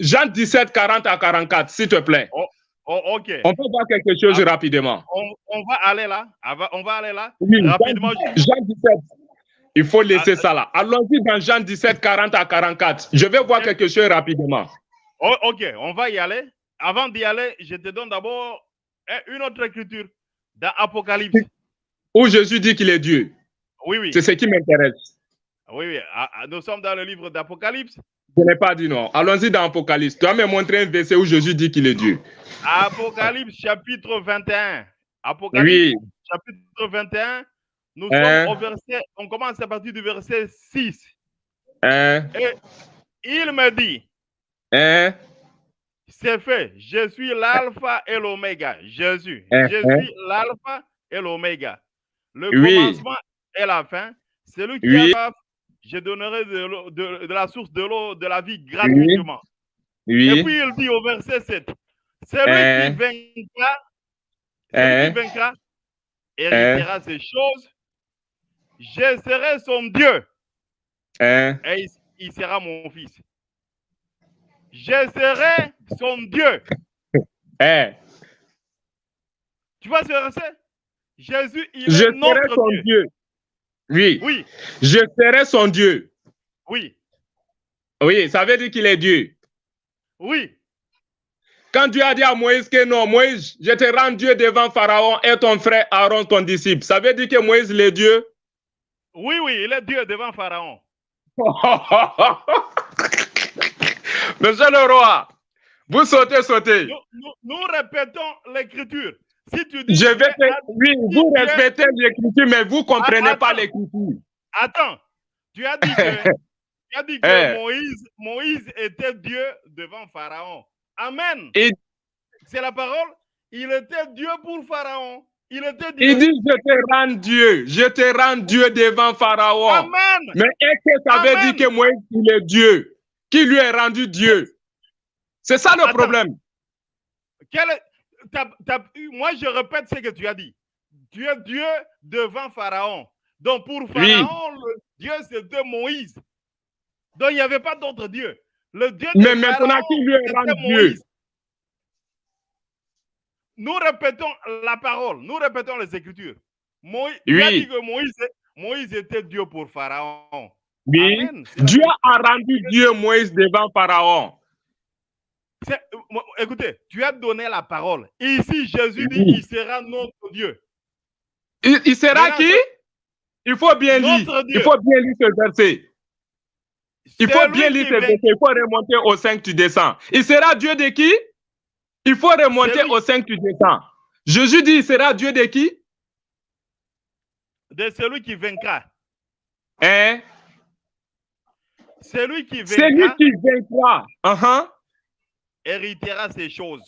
Jean 17, 40 à 44, s'il te plaît. Ok. On peut voir quelque chose rapidement. On va aller là. On va aller là. Oui, rapidement. Jean 17. Il faut laisser ça là. Allons-y dans Jean 17, 40 à 44. Je vais voir quelque chose rapidement. Ok, on va y aller. Avant d'y aller, je te donne d'abord une autre écriture dans Apocalypse. Où Jésus dit qu'il est Dieu. Oui. C'est ce qui m'intéresse. Oui. Nous sommes dans le livre d'Apocalypse. Je n'ai pas dit non. Allons-y dans Apocalypse. Tu vas me montrer un verset où Jésus dit qu'il est Dieu. Apocalypse chapitre 21. Apocalypse chapitre 21. Nous sommes au verset, on commence à partir du verset 6. Et il me dit, c'est fait, je suis l'alpha et l'oméga. Jésus, je suis l'alpha et l'oméga. Le commencement et la fin. Celui qui a soif, je donnerai de la source de l'eau de la vie gratuitement. Et puis il dit au verset 7, celui qui vaincra, héritera ces choses. Je serai son Dieu et il sera mon fils. Je serai son Dieu. Tu vois ce verset? Jésus, il est notre Dieu. Oui. Je serai son Dieu. Oui. Oui, ça veut dire qu'il est Dieu. Oui. Quand Dieu a dit à Moïse que non, Moïse, je te rends Dieu devant Pharaon et ton frère Aaron, ton disciple, ça veut dire que Moïse, il est Dieu? Oui, il est Dieu devant Pharaon. Monsieur le roi, vous sautez. Nous répétons l'écriture. Si tu dis vous répétez l'écriture, mais vous ne comprenez pas l'écriture. Attends, tu as dit que Moïse était Dieu devant Pharaon. Amen. C'est la parole. Il était Dieu pour Pharaon. Il dit, je te rends Dieu devant Pharaon. Amen. Mais est-ce que ça veut dire que Moïse, il est Dieu? Qui lui est rendu Dieu? C'est ça le problème. Moi, je répète ce que tu as dit. Tu es Dieu devant Pharaon. Donc, pour Pharaon, le Dieu, c'était Moïse. Donc, il n'y avait pas d'autre Dieu. Le Dieu de Mais maintenant, qui lui est rendu Dieu? Nous répétons la parole, nous répétons les Écritures. Tu as dit que Moïse était Dieu pour Pharaon. Oui. Amen. Dieu a rendu Dieu Moïse devant Pharaon. Écoutez, tu as donné la parole. Ici, Jésus dit, Oui. il sera notre Dieu. Il sera Maintenant, qui? Il faut bien lire. Notre Dieu. Il faut bien lire ce verset. Il faut bien lire ce verset. Il faut remonter au 5, tu descends. Il sera Dieu de qui? Il faut remonter au 5, tu descends. Jésus dit, il sera Dieu de qui? De celui qui vaincra. Hein? Celui qui Celui qui vaincra. Héritera ces choses.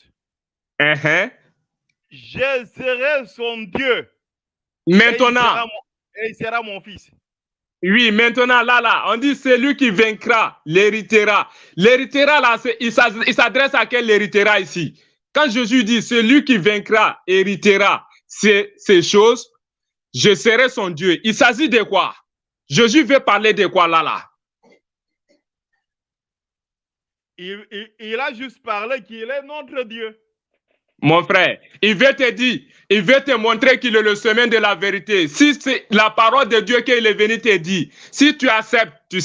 Je serai son Dieu. Maintenant. Et il sera mon fils. Oui, maintenant, là, on dit celui qui vaincra, l'héritera. L'héritera, là, il s'adresse à quel héritera ici? Quand Jésus dit celui qui vaincra, héritera ces choses, je serai son Dieu. Il s'agit de quoi? Jésus veut parler de quoi là? Il a juste parlé qu'il est notre Dieu. Mon frère, il veut te dire, il veut te montrer qu'il est le chemin de la vérité. Si c'est la parole de Dieu qu'il est venu te dire, si tu acceptes, il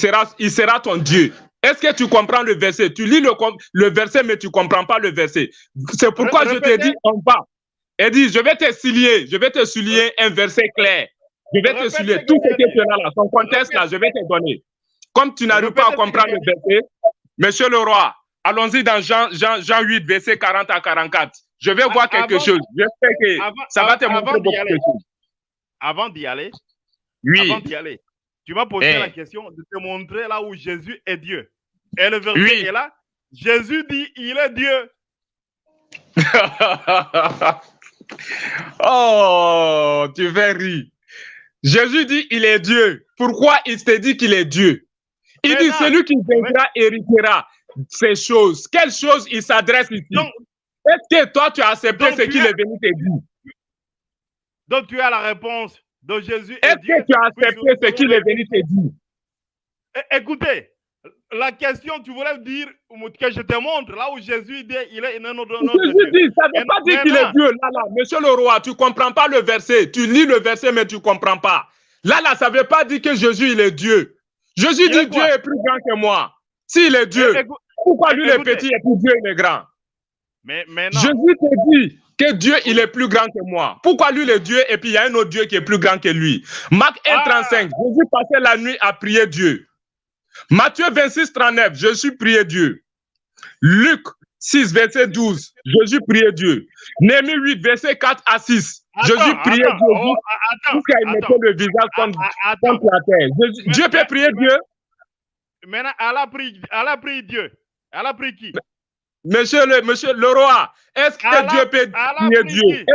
sera ton Dieu. Est-ce que tu comprends le verset? Tu lis le verset, mais tu ne comprends pas le verset. C'est pourquoi je te dis en bas. Elle dit, je vais te souligner un verset clair. Je vais te souligner tout ce que tu as là, ton contexte là, je vais te donner. Comme tu n'arrives pas à comprendre le verset, monsieur le roi, allons-y dans Jean 8, verset 40 à 44. Je vais voir quelque chose. J'espère que ça va te montrer beaucoup de choses. Avant d'y aller, tu m'as posé la question de te montrer là où Jésus est Dieu. Et le verset est là. Jésus dit, il est Dieu. Oh, tu fais rire. Jésus dit, il est Dieu. Pourquoi il te dit qu'il est Dieu? Il dit, celui qui vaincra héritera ces choses. Quelles choses il s'adresse ici? Est-ce que toi, tu as accepté ce qu'il est venu te dire? Donc, tu as la réponse de Jésus. Est-ce que tu as accepté ce qu'il est venu te dire? Écoutez, la question, tu voulais dire que je te montre là où Jésus dit il est notre Jésus dit, ça ne veut pas dire qu'il est Dieu. Là, monsieur le roi, tu ne comprends pas le verset. Tu lis le verset, mais tu ne comprends pas. Là, ça ne veut pas dire que Jésus, il est Dieu. Jésus dit, Dieu est plus grand que moi. S'il est Dieu, pourquoi lui, il est petit et puis Dieu, il est grand? Mais Jésus te dit que Dieu, il est plus grand que moi. Pourquoi lui, il est Dieu et puis il y a un autre Dieu qui est plus grand que lui? Marc 1,35, Jésus passait la nuit à prier Dieu. Matthieu 26, 39, Jésus priait Dieu. Luc 6, verset 12, Jésus priait Dieu. Néhémie 8, verset 4 à 6, Jésus priait Dieu jusqu'à il mettait le visage contre la terre. Dieu peut prier Dieu. Maintenant, elle a prié Dieu. Elle a prié qui? Monsieur le roi, est-ce que Dieu peut prier Dieu?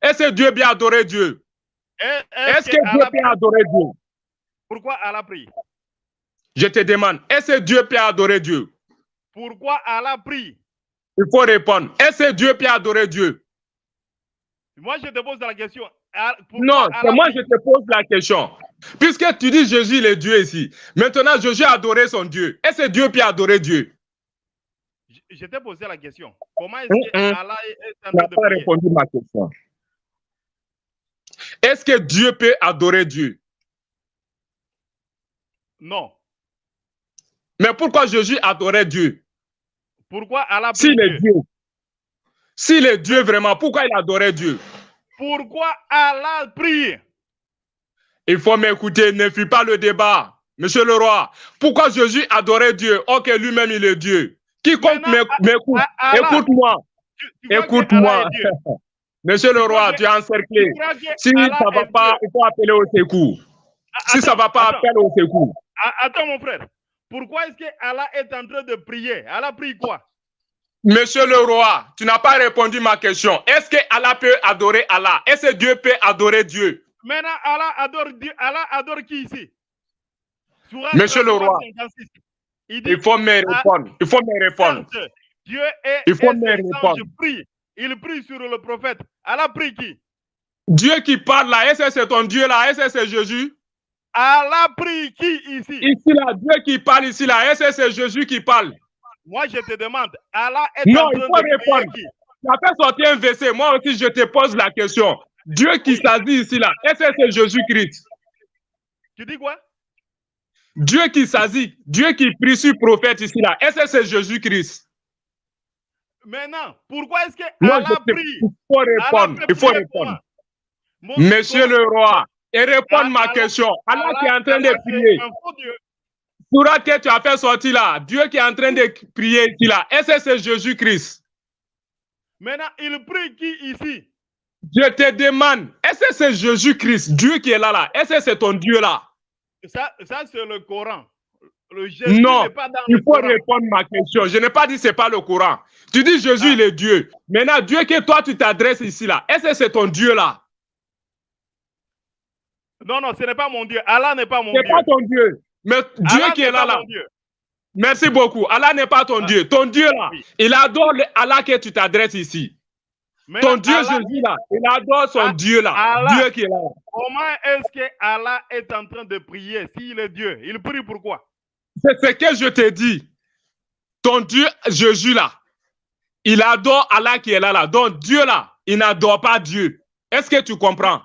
Est-ce que Dieu peut adorer Dieu? Est-ce que Dieu peut adorer Dieu? Pourquoi elle a prié? Je te demande, est-ce que Dieu peut adorer Dieu? Pourquoi elle a prié? Il faut répondre. Est-ce que Dieu peut adorer Dieu? Moi, je te pose la question. Non, c'est moi je te pose la question. Puisque tu dis Jésus, il est Dieu ici. Maintenant, Jésus a adoré son Dieu. Est-ce que Dieu peut adorer Dieu? Je t'ai posé la question. Comment est-ce que Allah est en train de prier? Tu n'as pas répondu à ma question. Est-ce que Dieu peut adorer Dieu? Non. Mais pourquoi Jésus adorait Dieu? Pourquoi Allah priait Dieu? S'il est Dieu vraiment, pourquoi il adorait Dieu? Pourquoi Allah prie? Il faut m'écouter, ne fuis pas le débat. Monsieur le roi, pourquoi Jésus adorait Dieu? Ok, lui-même il est Dieu. Quiconque m'écoute, écoute-moi. Écoute-moi. Monsieur le roi, tu es encerclé. Si ça ne va pas, il faut appeler au secours. Si ça ne va pas, appelle au secours. Attends, mon frère. Pourquoi est-ce que Allah est en train de prier? Allah prie quoi? Monsieur le roi, tu n'as pas répondu à ma question. Est-ce que Allah peut adorer Allah? Est-ce que Dieu peut adorer Dieu? Maintenant, Allah adore Dieu. Allah adore qui ici? Monsieur le roi, il faut me répondre. Il faut me répondre. Dieu est il faut me répondre. Il prie sur le prophète. Allah prie qui? Dieu qui parle là, est-ce que c'est ton Dieu là? Est-ce que c'est Jésus? Allah prie qui ici? Ici là, Dieu qui parle ici là, est-ce que c'est Jésus qui parle? Moi je te demande, Allah est non, en train il faut de répondre. prier qui? Tu as fait sortir un verset, moi aussi je te pose la question. Dieu qui s'agit ici là, est-ce que c'est Jésus-Christ? Tu dis quoi? Dieu qui s'agit, Dieu qui prie sur le prophète ici là, est-ce que c'est Jésus-Christ? Maintenant, pourquoi est-ce que Non, Allah prie? il faut répondre. Il faut répondre. Monsieur le roi, et répondre ma question. Allah qui est en train de prier. Surah que tu as fait sortir là, Dieu qui est en train de prier ici là, est-ce que c'est Jésus-Christ? Maintenant, il prie qui ici? Je te demande, est-ce que c'est Jésus-Christ, Dieu qui est là? Est-ce que c'est ton Dieu là? Ça c'est le Coran. Le Jésus non, n'est pas dans il le faut Coran. répondre à ma question. Je n'ai pas dit que ce n'est pas le Coran. Tu dis Jésus, il est Dieu. Maintenant, Dieu que toi, tu t'adresses ici là, est-ce que c'est ton Dieu là? Non, non, ce n'est pas mon Dieu. Allah n'est pas mon Dieu. Dieu. Ce n'est pas ton Dieu. Mais Dieu Allah qui est là. Merci beaucoup. Allah n'est pas ton Dieu. Ton Dieu là, oui. Il adore Allah que tu t'adresses ici. Ton Dieu Allah, Jésus là, il adore son Dieu là. Allah, Dieu qui est là. Comment est-ce que Allah est en train de prier s'il est Dieu? Il prie pourquoi? C'est ce que je te dis. Ton Dieu Jésus là, il adore Allah qui est là. Donc Dieu là, il n'adore pas Dieu. Est-ce que tu comprends?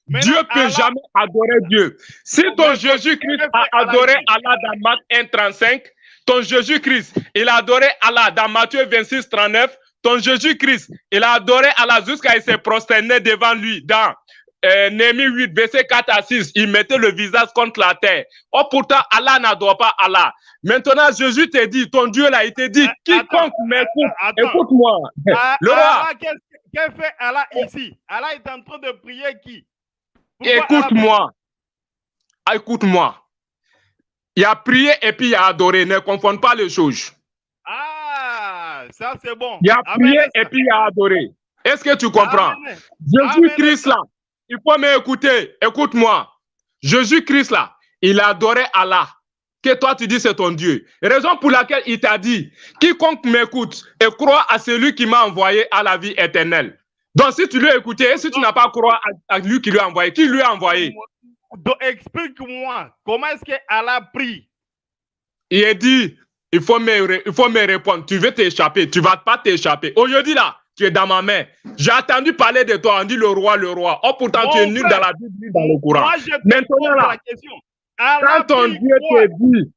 Maintenant, Dieu ne peut jamais adorer Dieu. Si ton Jésus-Christ a adoré Allah dans Marc 1,35, ton Jésus-Christ, il a adoré Allah dans Matthieu 26,39, ton Jésus-Christ, il a adoré Allah jusqu'à ce qu'il s'est prosterné devant lui dans Néhémie 8, verset 4 à 6. Il mettait le visage contre la terre. Oh, pourtant, Allah n'adore pas Allah. Maintenant, Jésus te dit, ton Dieu là, il te dit, quiconque m'écoute, écoute-moi. Le roi. Qu'est-ce que fait Allah ici? Allah est en train de prier qui? Écoute-moi. Écoute-moi. Il a prié et puis il a adoré. Ne confonde pas les choses. Ah, ça c'est bon. Il a prié et puis il a adoré. Est-ce que tu comprends? Jésus-Christ là, il faut m'écouter. Écoute-moi. Jésus-Christ là, il a adoré Allah. Que toi tu dis c'est ton Dieu. Raison pour laquelle il t'a dit, quiconque m'écoute et croit à celui qui m'a envoyé à la vie éternelle. Donc si tu l'as écouté et si tu n'as pas croire à lui qui lui a envoyé, qui lui a envoyé? Donc explique-moi, comment est-ce que Allah prie? Il a dit, il faut me répondre. Tu veux t'échapper, tu ne vas pas t'échapper. Aujourd'hui là, tu es dans ma main. J'ai entendu parler de toi, on dit le roi. Oh pourtant tu es nul dans la Bible, nul dans le Coran. Moi je te Maintenant là, la question. Quand ton Dieu te dit,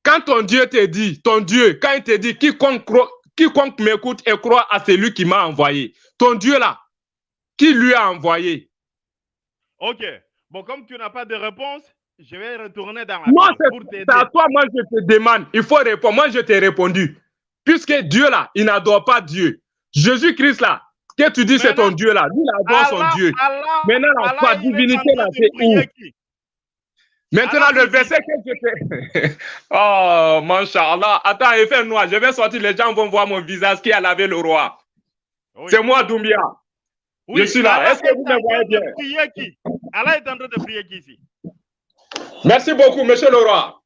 quand ton Dieu te dit, ton Dieu, quand il te dit, quiconque m'écoute et croit à celui qui m'a envoyé, ton Dieu là, qui lui a envoyé? Ok. Bon, comme tu n'as pas de réponse, je vais retourner dans la Moi, c'est à toi, moi je te demande, il faut répondre. Moi je t'ai répondu. Puisque Dieu là, il n'adore pas Dieu. Jésus-Christ là, que tu dis c'est ton Dieu là, lui il adore son Dieu. Maintenant, ta divinité là, c'est où? Maintenant, le verset que je fais. Oh, Masha'Allah. Attends, il fait noir. Je vais sortir, les gens vont voir mon visage qui a lavé le roi. Oui. C'est moi, Doumbia. Oui, je suis là. Est-ce que vous me voyez bien? Allah est en train de prier qui ici? Merci beaucoup, monsieur le roi.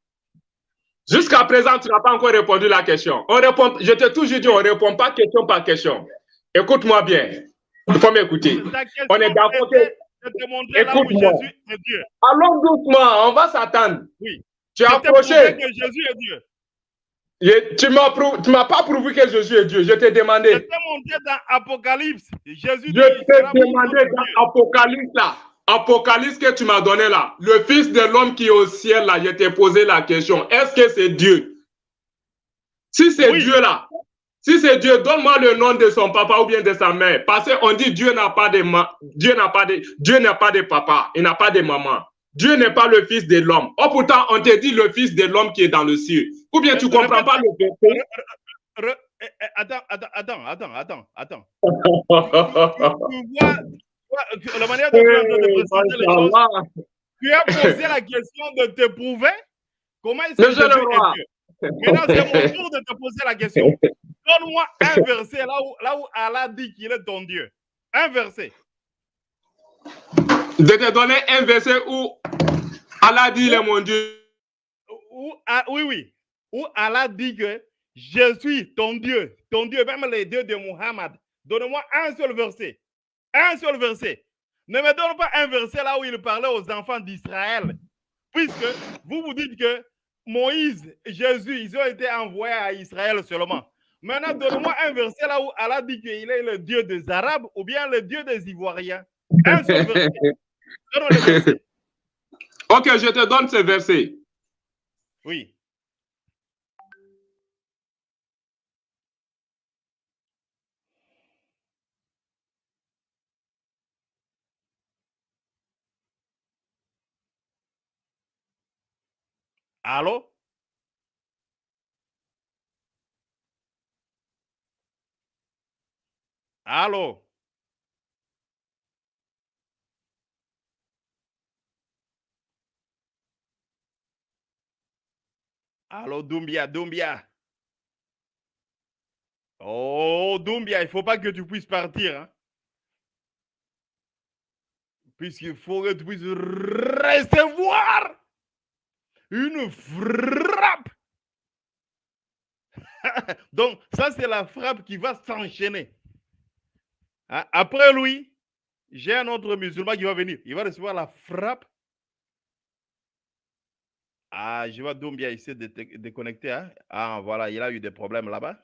Jusqu'à présent, tu n'as pas encore répondu à la question. Je t'ai toujours dit, on ne répond pas question par question. Écoute-moi bien. Il faut m'écouter. On est d'accord. Écoute-moi. Allons doucement, on va s'attendre. Oui. Tu as approché. Que Jésus est Dieu. Tu ne m'as pas prouvé que Jésus est Dieu. Je t'ai demandé. Je t'ai montré dans Apocalypse. Je t'ai demandé dans Apocalypse là. Apocalypse que tu m'as donné là. Le Fils de l'homme qui est au ciel là. Je t'ai posé la question. Est-ce que c'est Dieu? Si c'est Dieu là. Si c'est Dieu, donne-moi le nom de son papa ou bien de sa mère. Parce qu'on dit Dieu n'a pas de papa, il n'a pas de maman. Dieu n'est pas le fils de l'homme. Oh, pourtant, on te dit le fils de l'homme qui est dans le ciel. Ou bien tu ne comprends pas le verset? Attends. Tu vois la manière dont tu as présenter les choses. Tu as posé la question de te prouver comment est-ce que Jésus est Dieu. Maintenant, c'est mon tour de te poser la question. Donne-moi un verset là où Allah dit qu'il est ton Dieu. Un verset. De te donner un verset où Allah dit il est mon Dieu. Oui. Où Allah dit que je suis ton Dieu, même les dieux de Muhammad. Donne-moi un seul verset. Un seul verset. Ne me donne pas un verset là où il parlait aux enfants d'Israël. Puisque vous dites que Moïse, Jésus, ils ont été envoyés à Israël seulement. Maintenant, donne-moi un verset là où Allah dit qu'il est le Dieu des Arabes ou bien le Dieu des Ivoiriens. Un seul verset. Donne-moi le verset. Ok, je te donne ce verset. Oui. Allô? Allô? Allô, Doumbia, Doumbia. Oh, Doumbia, il ne faut pas que tu puisses partir. Hein? Puisqu'il faut que tu puisses recevoir une frappe. Donc, ça, c'est la frappe qui va s'enchaîner. Après lui, j'ai un autre musulman qui va venir. Il va recevoir la frappe. Ah, je vois Doumbia essayer de te déconnecter. Hein? Ah, voilà, il a eu des problèmes là-bas.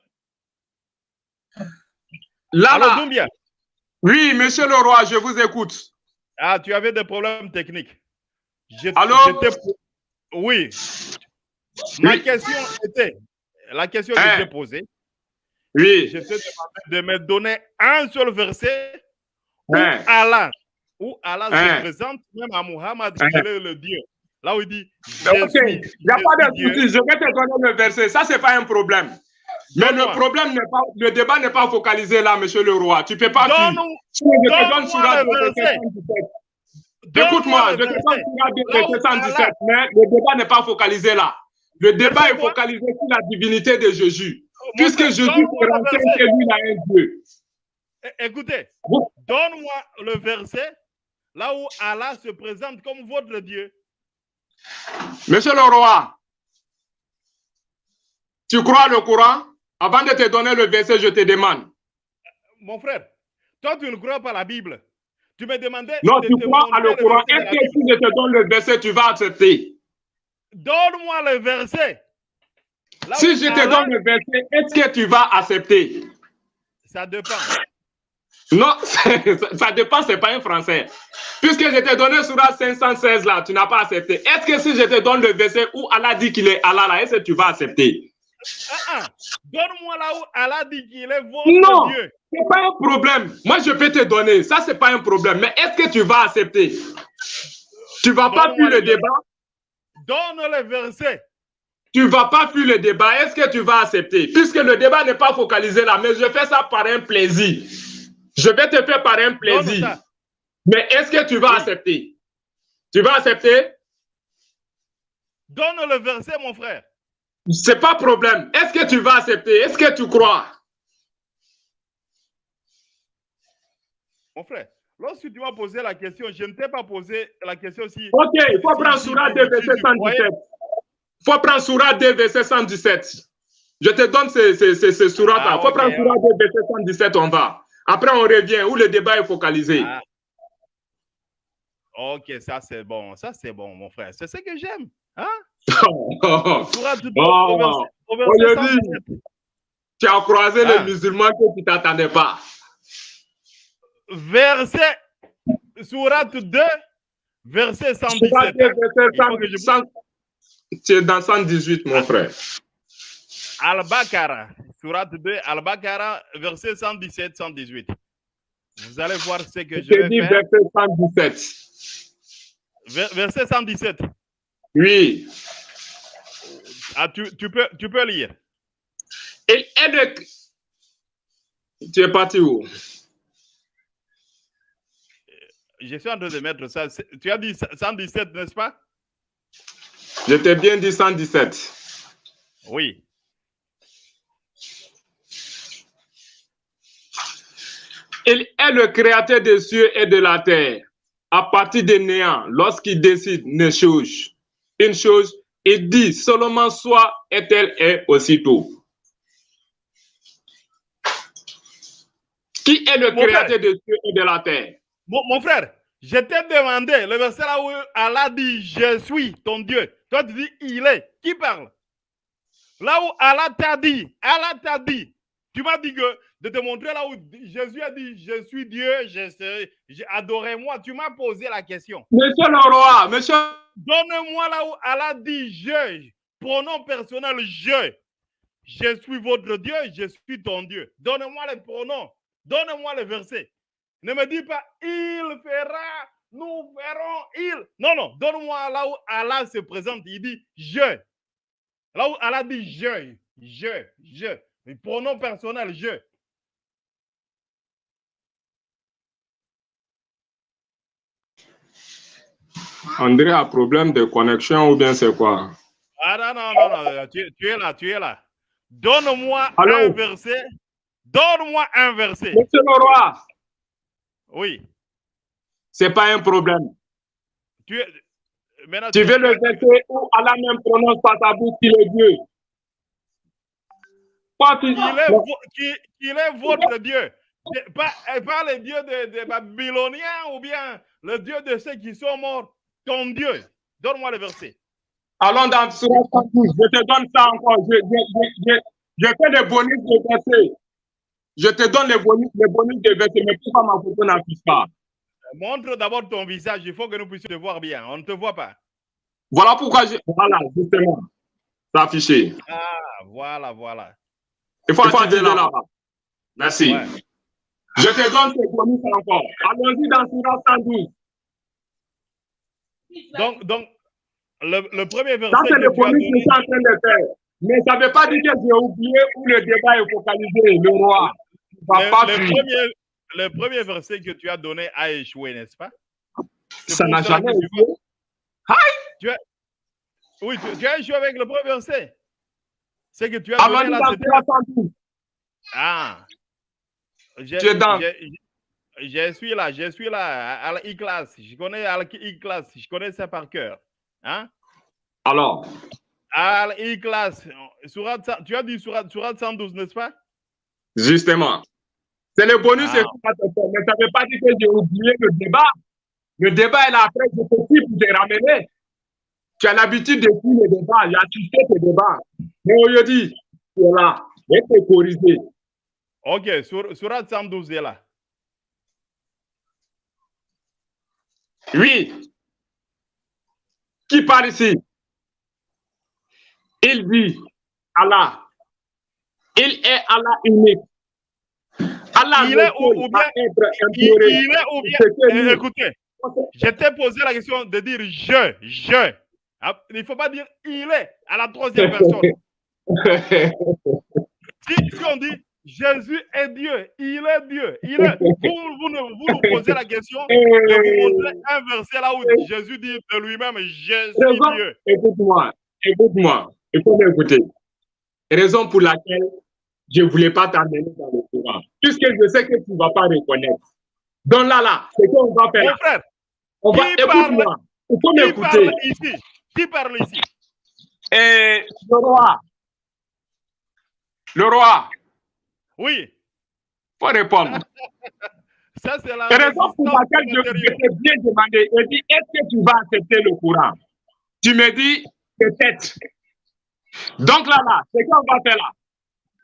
Là, Doumbia. Oui, monsieur le roi, je vous écoute. Ah, tu avais des problèmes techniques. Allô? Oui. Ma question était, la question que j'ai posée, oui. je te demandais de me donner un seul verset où Allah se présente même à Muhammad, qu'il est le Dieu. Là où il dit, il n'y a pas de souci, je vais te donner le verset. Ça, ce n'est pas un problème. Mais le problème n'est pas, le débat n'est pas focalisé là, monsieur le roi. Tu ne peux pas fuir. Je te donne Sourate 2, verset 117. Écoute-moi, je te donne Sourate 2, verset 117, mais le débat n'est pas focalisé là. Le débat est focalisé sur la divinité de Jésus. Puisque Jésus se renseigne que lui a un Dieu. Écoutez, donne-moi le verset là où Allah se présente comme votre Dieu. Monsieur le roi, tu crois le Coran? Avant de te donner le verset, je te demande. Mon frère, toi, tu ne crois pas la Bible. Tu me demandais. Non, tu crois à le Coran. Est-ce que si je te donne le verset, tu vas accepter? Donne-moi le verset. Là si je te donne le verset, est-ce que tu vas accepter? Ça dépend. Non, ça dépend, ce n'est pas un français. Puisque je t'ai donné Sourate 516 là, tu n'as pas accepté. Est-ce que si je te donne le verset où Allah dit qu'il est Allah là, est-ce que tu vas accepter? Donne-moi là où Allah dit qu'il est votre Dieu. Ce n'est pas un problème. Moi, je peux te donner. Ça, ce n'est pas un problème. Mais est-ce que tu vas accepter? Tu ne vas pas fuir le débat? Donne le verset. Tu ne vas pas fuir le débat. Est-ce que tu vas accepter? Puisque le débat n'est pas focalisé là, mais je fais ça par un plaisir. Je vais te faire par un plaisir. Mais est-ce que tu vas accepter? Tu vas accepter? Donne le verset, mon frère. C'est pas problème. Est-ce que tu vas accepter? Est-ce que tu crois? Mon frère, lorsque tu m'as posé la question, je ne t'ai pas posé la question si... Ok, il faut prendre Sourate 2, verset 117. Il faut prendre Sourate 2, verset 117. Je te donne ce Sourate-là. Il faut prendre Sourate 2, verset 117, on va. Après, on revient où le débat est focalisé. Ok, ça c'est bon. Ça c'est bon, mon frère. C'est ce que j'aime. Hein? Tu as croisé les musulmans que tu ne t'attendais pas. Verset Sourate 2, verset 117. Tu es dans 118, mon frère. Al-Baqarah, Sourate 2, Al-Baqarah, verset 117-118. Vous allez voir ce que je vais faire. Verset 117. Verset 117. Oui. Ah, tu peux lire. Tu es parti où? Je suis en train de mettre ça. Tu as dit 117, n'est-ce pas? Je t'ai bien dit 117. Oui. Il est le créateur des cieux et de la terre. À partir des néants, lorsqu'il décide une chose, il dit seulement soit et elle est aussitôt. Qui est le créateur des cieux et de la terre? Mon frère, je t'ai demandé le verset là où Allah dit je suis ton Dieu. Toi tu dis il est. Qui parle? Là où Allah t'a dit, tu m'as dit que de te montrer là où Jésus a dit je suis Dieu, adorez-moi. Tu m'as posé la question. Monsieur le roi, monsieur. Donne-moi là où Allah dit je, pronom personnel je suis votre Dieu, je suis ton Dieu. Donne-moi les pronoms, donne-moi les versets. Ne me dis pas il fera, nous ferons, il. Non, donne-moi là où Allah se présente. Il dit je. Là où Allah dit je. Les pronoms personnels, je. André a problème de connexion ou bien c'est quoi? Ah non. Tu es là. Donne-moi un verset. Donne-moi un verset. Monsieur le roi. Oui. C'est pas un problème. Tu veux le verset où Allah même prononce par ta bouche qu'il est Dieu. Qu'il est votre Dieu. Pas le Dieu des Babyloniens ou bien le Dieu de ceux qui sont morts. Ton Dieu. Donne-moi le verset. Allons dans Surah 112. Je te donne ça encore. Je fais des bonus de versets. Je te donne les bonus de versets, mais pourquoi ma photo n'affiche pas? Montre d'abord ton visage. Il faut que nous puissions te voir bien. On ne te voit pas. Voilà pourquoi voilà, justement. C'est affiché. Ah, voilà. Il faut activer là-bas. Merci. Ouais. Je te donne ces bonus encore. Allons-y dans Surah 112. Donc le premier verset. Ça, c'est le bonus que je suis en train de faire. Mais ça ne veut pas dire que j'ai oublié où le débat est focalisé, le roi. Le premier verset que tu as donné a échoué, n'est-ce pas? Ça n'a jamais échoué. Oui, tu as échoué avec le premier verset. C'est que tu as donné là. Ah. Je suis là à la E-class. Je connais à la E-class. Je connais ça par cœur. Hein? Alors? À la E-class. Tu as dit Surat 112, n'est-ce pas? Justement. C'est le bonus, mais ça ne veut pas dire que j'ai oublié le débat. Le débat est là après, je suis pour te ramener. Tu as l'habitude de suivre le débat, j'ai assisté au débat. Mais aujourd'hui, tu es là, je vais te corriger. Ok, Surat 112 est là. Oui. Qui parle ici? Il dit Allah. Il est Allah unique. Allah il est ou bien, écoutez, je t'ai posé la question de dire je. Il ne faut pas dire il est à la troisième personne. Si on dit Jésus est Dieu, il est Dieu, vous nous posez la question de vous montrer un verset là où Jésus dit de lui-même je suis Dieu. Écoute-moi, il faut m'écouter. Raison pour laquelle je ne voulais pas t'amener dans le courant. Puisque je sais que tu ne vas pas reconnaître. Donc là, c'est qu'on va faire. Mon frère, écoute-moi. Il faut m'écouter. Qui parle ici? Le roi. Le roi. Oui. Faut répondre. Ça, c'est la raison pour laquelle je t'ai bien demandé. Je dis, est-ce que tu vas accepter le courant? Tu me dis, peut-être. Donc là, c'est qu'on va faire là.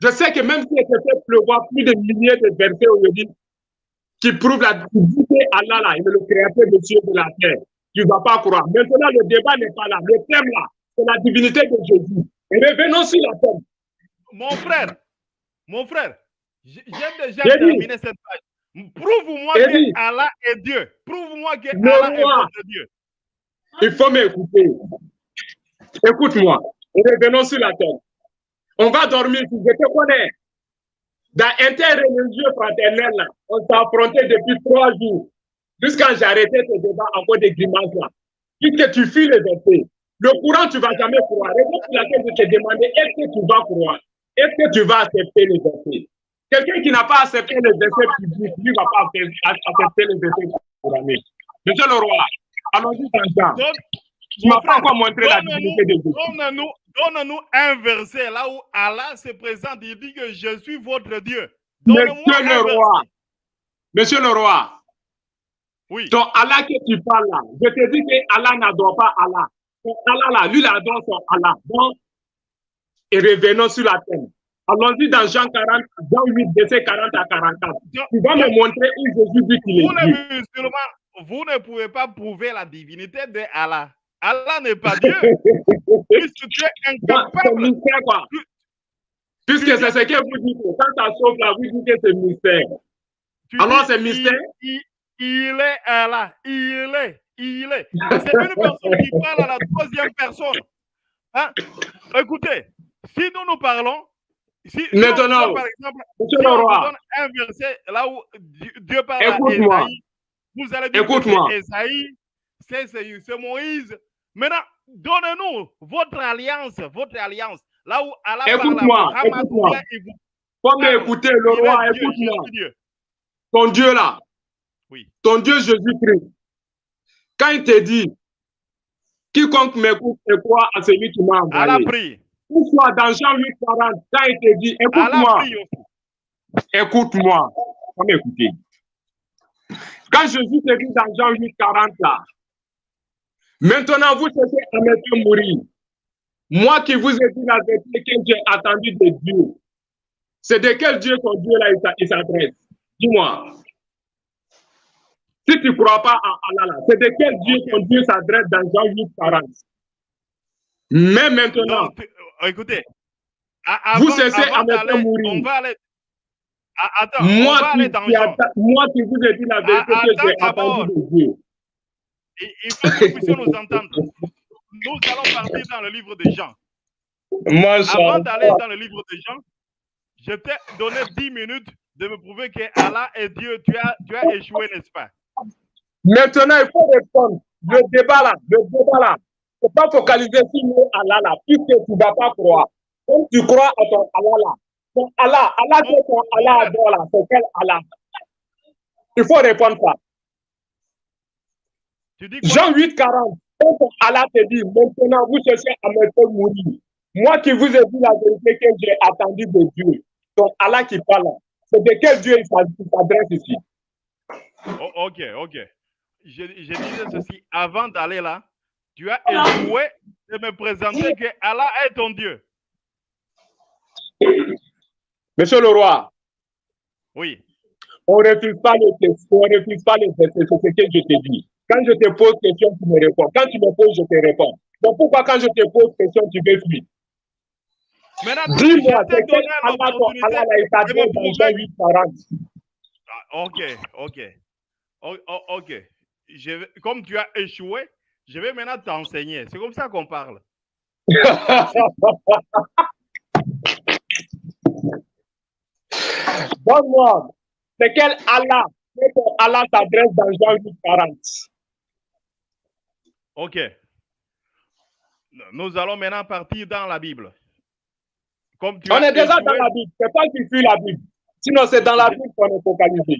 Je sais que même si je fais pleuvoir plus de milliers de versets aujourd'hui qui prouvent la divinité Allah là, il est le créateur des cieux et de la terre, tu ne vas pas croire. Maintenant, le débat n'est pas là. Le thème là, c'est la divinité de Jésus. Et revenons sur la thème. Mon frère, j'ai déjà terminé cette page. Prouve-moi que Allah est Dieu. Prouve-moi que Allah est votre Dieu. Il faut m'écouter. Écoute-moi. Et revenons sur la thème. On va dormir, si je te connais. Dans interreligieux fraternel, là, on s'est affronté depuis 3 jours. Jusqu'à j'ai arrêté ce débat encore des grimaces là. Puisque tu fuis les versets. Le courant, tu ne vas jamais croire. Et donc, laquelle je te demandais, est-ce que tu vas croire? Est-ce que tu vas accepter les versets? Quelqu'un qui n'a pas accepté les versets publics, lui ne va pas accepter les versets publics. Monsieur le roi, allons-y dans Jean. Tu ne m'as pas encore montré la divinité de Dieu. Donne-nous un verset là où Allah se présente. Il dit que je suis votre Dieu. Monsieur le roi. Monsieur le roi. Oui. Ton Allah que tu parles là, je te dis que Allah n'adore pas Allah. Ton Allah là, lui, il adore son Allah. Donc, et revenons sur la thème. Allons-y dans Jean 8, verset 40 à 44. Tu vas me montrer où Jésus dit qu'il est Dieu. Vous ne pouvez pas prouver la divinité de Allah. Allah n'est pas Dieu. Puisque tu es incapable. Puisque c'est ce que vous dites. Quand ça sauve là, vous dites que c'est mystère. Alors c'est mystère? Il est Allah. Il est. C'est une personne qui parle à la troisième personne. Hein? Écoutez, si nous parlons, si maintenant, par exemple, monsieur si le on vous roi, donne un verset là où Dieu parle à écoute-moi. Esaïe, vous allez dire que c'est Esaïe, c'est Moïse. Maintenant, donnez-nous votre alliance, là où Allah parle à Mohammed. Faut m'écouter, le roi, écoute-moi. Ton Dieu là, oui. Ton Dieu Jésus-Christ, quand il te dit, quiconque m'écoute et croit à celui qui m'a envoyé. Allah prie. Ou soit dans Jean 8, 40, quand il te dit, écoute-moi. Écoute-moi. Faut m'écouter. Quand Jésus te dit dans Jean 8, 40 là, maintenant vous cherchez à me faire mourir. Moi qui vous ai dit la vérité que j'ai attendu de Dieu. C'est de quel Dieu ton Dieu là il s'adresse? Dis-moi. Si tu ne crois pas à Allah là, c'est de quel Dieu ton Dieu s'adresse dans Jean 8, 40? Mais maintenant, donc, écoutez, vous cessez à me faire mourir. On va aller. Attends, moi, moi qui vous ai dit la vérité que j'ai attendu de Dieu. Il faut que nous puissions nous entendre. Nous allons partir dans le livre de Jean. Avant d'aller dans le livre de Jean, je t'ai donné 10 minutes de me prouver que Allah est Dieu. Tu as échoué, n'est-ce pas? Maintenant, il faut répondre. Le débat là. Il ne faut pas focaliser sur Allah là, puisque tu ne vas pas croire. Comme tu crois à ton Allah là. Ton Allah, c'est ton Allah adore là. C'est quel Allah? Il faut répondre ça. Tu dis quoi? Jean 8, 40. Quand ton Allah te dit, maintenant vous cherchez à me faire mourir. Moi qui vous ai dit la vérité que j'ai attendu de Dieu. Ton Allah qui parle. C'est de quel Dieu il s'adresse ici? Oh, ok. Je disais ceci, avant d'aller là, tu as échoué de me présenter que Allah est ton Dieu. Monsieur le roi. Oui. On ne refuse pas les versets, c'est ce que je te dis. Quand je te pose question, tu me réponds. Quand tu me poses, je te réponds. Donc pourquoi quand je te pose question, tu veux fuir? Dis-moi, c'est quel Allah ton Allah là, il s'adresse dans Jean 8, 40. Ok. Comme tu as échoué, je vais maintenant t'enseigner. C'est comme ça qu'on parle. Donne-moi, c'est quel Allah que ton Allah s'adresse dans Jean 8, 40? Ok. Nous allons maintenant partir dans la Bible. Comme tu on est déjà dans la Bible. C'est pas qui fuit la Bible. Sinon, c'est dans la Bible qu'on est focalisé.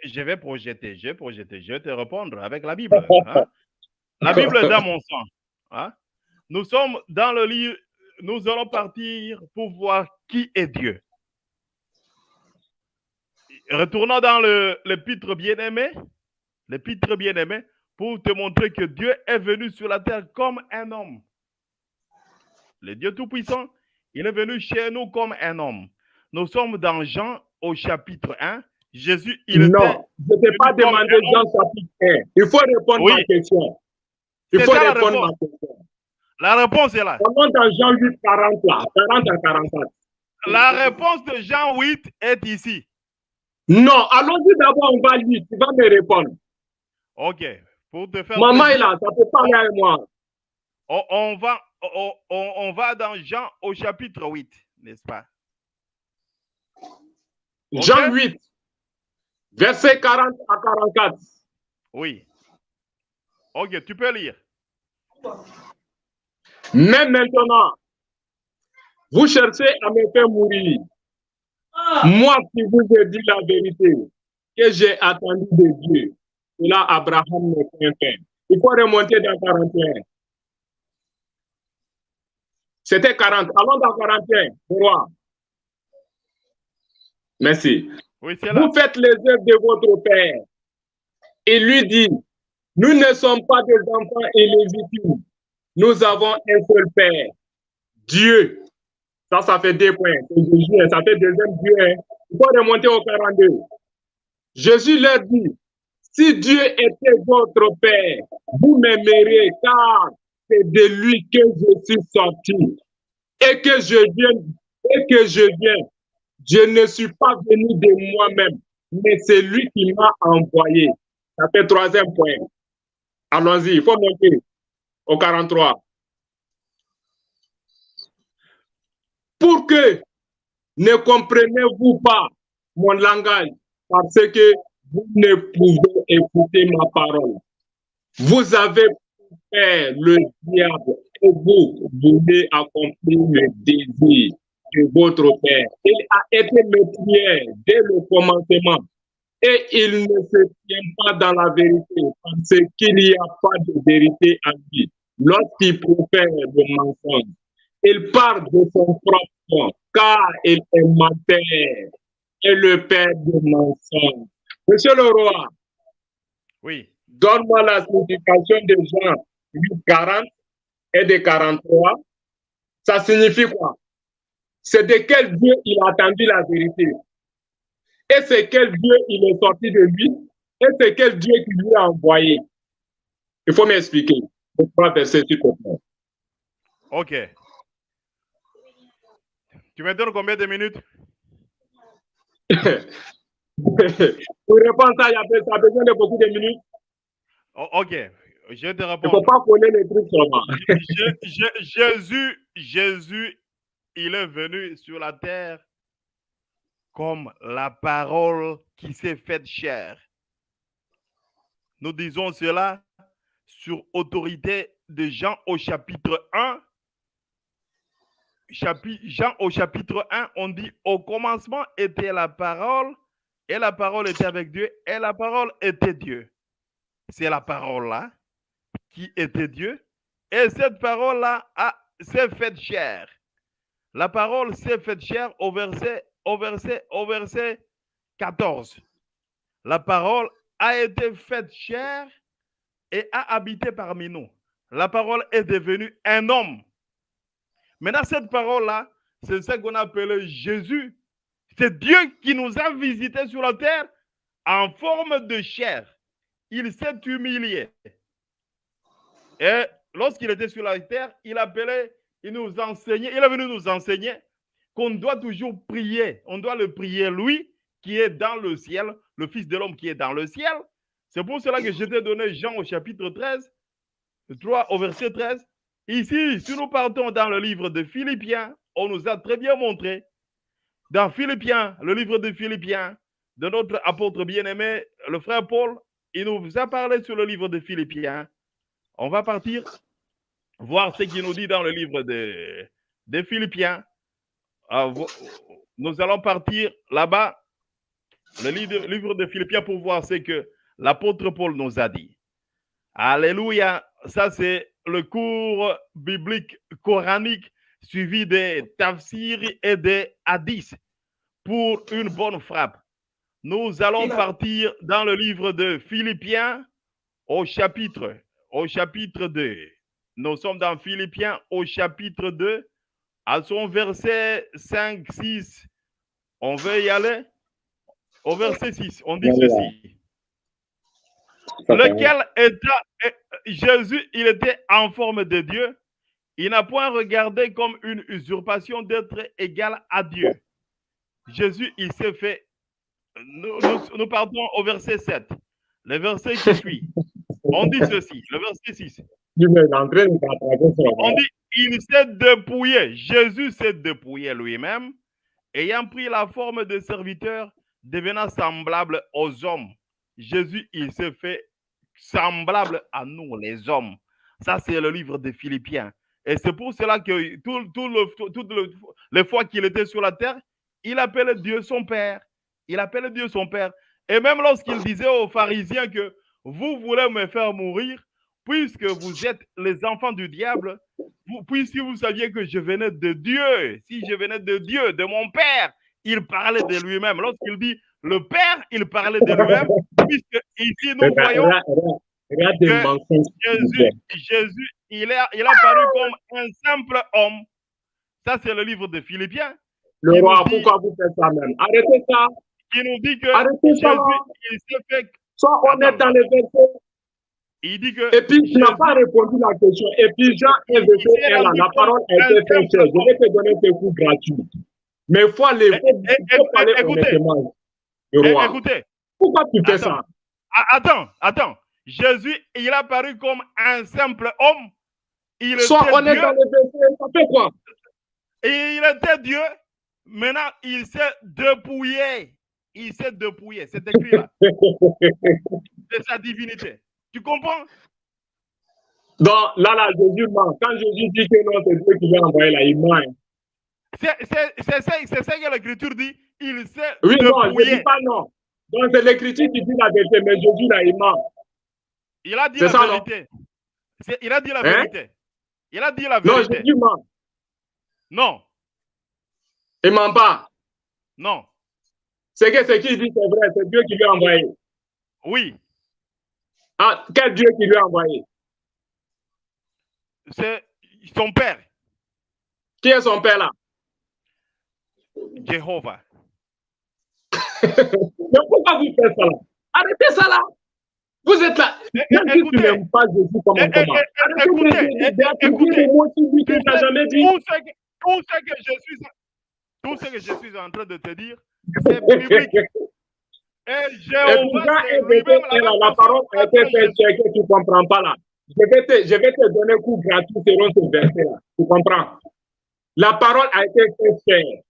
Je vais projeter. Je vais te répondre avec la Bible. Hein? La Bible est dans mon sang. Hein? Nous sommes dans le livre. Nous allons partir pour voir qui est Dieu. Retournons dans l'épître bien-aimé. L'épître bien-aimé pour te montrer que Dieu est venu sur la terre comme un homme. Le Dieu Tout-Puissant, il est venu chez nous comme un homme. Nous sommes dans Jean au chapitre 1. Jésus, il était... Non, je ne t'ai pas demandé Jean chapitre 1. Il faut répondre à ma question. Il faut répondre à ma question. La réponse est là. Comment dans Jean 8, 40 là, 40 à 44? La réponse de Jean 8 est ici. Non, allons-y d'abord, on va lire. Tu vas me répondre. Ok. Pour te faire maman est là, ça peut parler avec moi. On va dans Jean au chapitre 8, n'est-ce pas? Okay? Jean 8, verset 40 à 44. Oui. Ok, tu peux lire. Mais maintenant, vous cherchez à me faire mourir. Moi qui vous ai dit la vérité, que j'ai attendu de Dieu. Et là, Abraham ne point fait. Il faut remonter dans 41. C'était 40. Allons dans 41. Roi. Merci. Oui, c'est là. Vous faites les œuvres de votre père. Il lui dit, nous ne sommes pas des enfants illégitimes. Nous avons un seul père, Dieu. Ça fait 2 points. Jésus, ça fait deuxième Dieu. Hein. Il faut remonter au 42. Jésus leur dit, si Dieu était votre père, vous m'aimeriez car c'est de lui que je suis sorti et que je viens. Je ne suis pas venu de moi-même, mais c'est lui qui m'a envoyé. Ça fait 3e point. Allons-y, il faut monter au 43. Pour que ne comprenez-vous pas mon langage, parce que vous ne pouvez écouter ma parole. Vous avez fait le diable et vous voulez accomplir le désir de votre Père. Il a été meurtrier dès le commencement et il ne se tient pas dans la vérité parce qu'il n'y a pas de vérité en lui. Lorsqu'il profère le mensonge, il parle de son propre nom, car il est menteur et le père du mensonge. Monsieur le roi, oui. Donne-moi la signification de Jean 8:40 et de 43. Ça signifie quoi? C'est de quel Dieu il a attendu la vérité. Et c'est quel Dieu il est sorti de lui. Et c'est quel Dieu qui lui a envoyé. Il faut m'expliquer. Je prends verset s'il te plaît. Ok. Tu me donnes combien de minutes? Pour répondre à ça, ça a besoin de beaucoup de minutes. Oh, ok, je te réponds. Il ne faut pas coller les trucs seulement. Jésus, il est venu sur la terre comme la parole qui s'est faite chair. Nous disons cela sur autorité de Jean au chapitre 1. Jean au chapitre 1, on dit au commencement était la parole et la parole était avec Dieu et la parole était Dieu. C'est la parole-là qui était Dieu. Et cette parole-là s'est faite chair. La parole s'est faite chair au verset 14. La parole a été faite chair et a habité parmi nous. La parole est devenue un homme. Maintenant, cette parole-là, c'est ce qu'on appelle Jésus. C'est Dieu qui nous a visités sur la terre en forme de chair. Il s'est humilié. Et lorsqu'il était sur la terre, il nous enseignait, il est venu nous enseigner qu'on doit toujours prier. On doit le prier, lui, qui est dans le ciel, le Fils de l'homme qui est dans le ciel. C'est pour cela que je t'ai donné Jean au chapitre 13, 3 au verset 13. Ici, si nous partons dans le livre de Philippiens, on nous a très bien montré, dans Philippiens, le livre de Philippiens, de notre apôtre bien-aimé, le frère Paul, il nous a parlé sur le livre de Philippiens. On va partir voir ce qu'il nous dit dans le livre de Philippiens. Nous allons partir là-bas, le livre de Philippiens, pour voir ce que l'apôtre Paul nous a dit. Alléluia. Ça, c'est le cours biblique coranique suivi des tafsirs et des hadiths pour une bonne frappe. Nous allons partir dans le livre de Philippiens au chapitre 2. Nous sommes dans Philippiens au chapitre 2, à son verset 5, 6. On veut y aller? Au verset 6, on dit ceci. Lequel Jésus, il était en forme de Dieu. Il n'a point regardé comme une usurpation d'être égal à Dieu. Jésus, il s'est fait. Nous partons au verset 7. Le verset qui suit. On dit ceci, le verset 6. On dit, il s'est dépouillé. Jésus s'est dépouillé lui-même, ayant pris la forme de serviteur, devenant semblable aux hommes. Jésus, il s'est fait semblable à nous, les hommes. Ça, c'est le livre des Philippiens. Et c'est pour cela que toutes les fois qu'il était sur la terre, il appelait Dieu son Père. Il appelait Dieu son Père. Et même lorsqu'il disait aux pharisiens que vous voulez me faire mourir, puisque vous êtes les enfants du diable, puisque vous saviez que je venais de Dieu, si je venais de Dieu, de mon Père, il parlait de lui-même. Lorsqu'il dit le Père, il parlait de lui-même, puisque ici nous voyons que Jésus, il a paru comme un simple homme. Ça, c'est le livre de Philippiens. Le roi, pourquoi vous faites ça même? Arrêtez ça. Qui nous dit que Jésus, il s'est fait. Soit on est dans les versets. Il dit que. Et puis, tu n'as pas répondu à la question. Et puis, Jean est verset là. La parole a été faite. Je vais te donner tes coups gratuits. Mais il faut aller. Écoutez. Pourquoi tu fais ça? Attends. Jésus, il a paru comme un simple homme. Soit on est dans les versets. Ça fait quoi? Et il était Dieu. Maintenant, il s'est dépouillé. Il s'est dépouillé. C'est écrit là. C'est sa divinité. Tu comprends? Donc, là, Jésus ment. Quand Jésus dit que non, c'est Dieu qui l'a envoyé là, il ment. C'est ça que l'Écriture dit. Il s'est dépouillé. Non, je ne dis dépouillé. pas non. Donc, c'est l'Écriture qui dit la vérité, mais Jésus là, il ment. Il a dit C'est la ça, vérité. Il a dit la Hein? vérité. Il a dit la Non, vérité. Jésus ment. Non, Il ment pas. non. C'est que ce qu'il dit, c'est vrai, c'est Dieu qui lui a envoyé. Oui, Ah, quel Dieu qui lui a envoyé? c'est son père, Qui est son père là? Jéhovah. Mais pourquoi vous faites ça là? Arrêtez ça là. Vous êtes là. Même si tu n'aimes pas Jésus comme un comment. Écoutez les mots qu'il dit que tu n'as jamais dit. Tout ce que je suis en train de te dire, c'est biblique. Et Jéhovah, c'est lui-même la parole a été faite que tu ne comprends pas là. Je vais te donner un coup gratuit selon ce verset là. Tu comprends? La parole a été faite.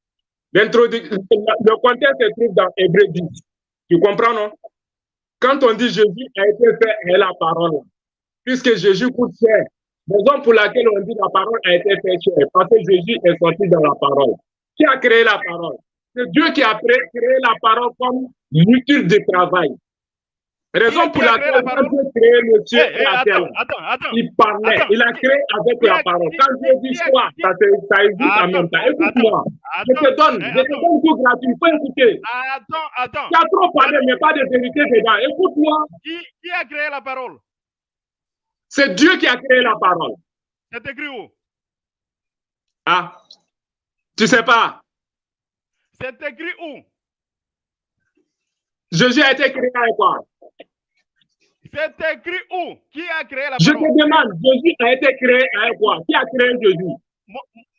Le contexte se trouve dans Hébreux 10. Tu comprends, non? Quand on dit Jésus a été fait est la parole, puisque Jésus coûte cher. Raison pour laquelle on dit la parole a été faite cher, parce que Jésus est sorti dans la parole. Qui a créé la parole? C'est Dieu qui a créé la parole comme l'utile de travail. Raison pour laquelle quand Dieu a créé le ciel et la terre, il parlait, il a créé avec la parole. Quand Dieu dit quoi, ça existe en même temps. Écoute-moi, je te donne tout gratuit, il faut écouter. Attends. Tu as trop parlé, mais pas de vérité dedans. Écoute-moi. Qui a créé la parole? C'est Dieu qui a créé la parole. C'est écrit où? Ah, tu sais pas? C'est écrit où? Jésus a été créé avec quoi? C'est écrit où? Qui a créé la parole? Je te demande, Jésus a été créé avec quoi? Qui a créé Jésus?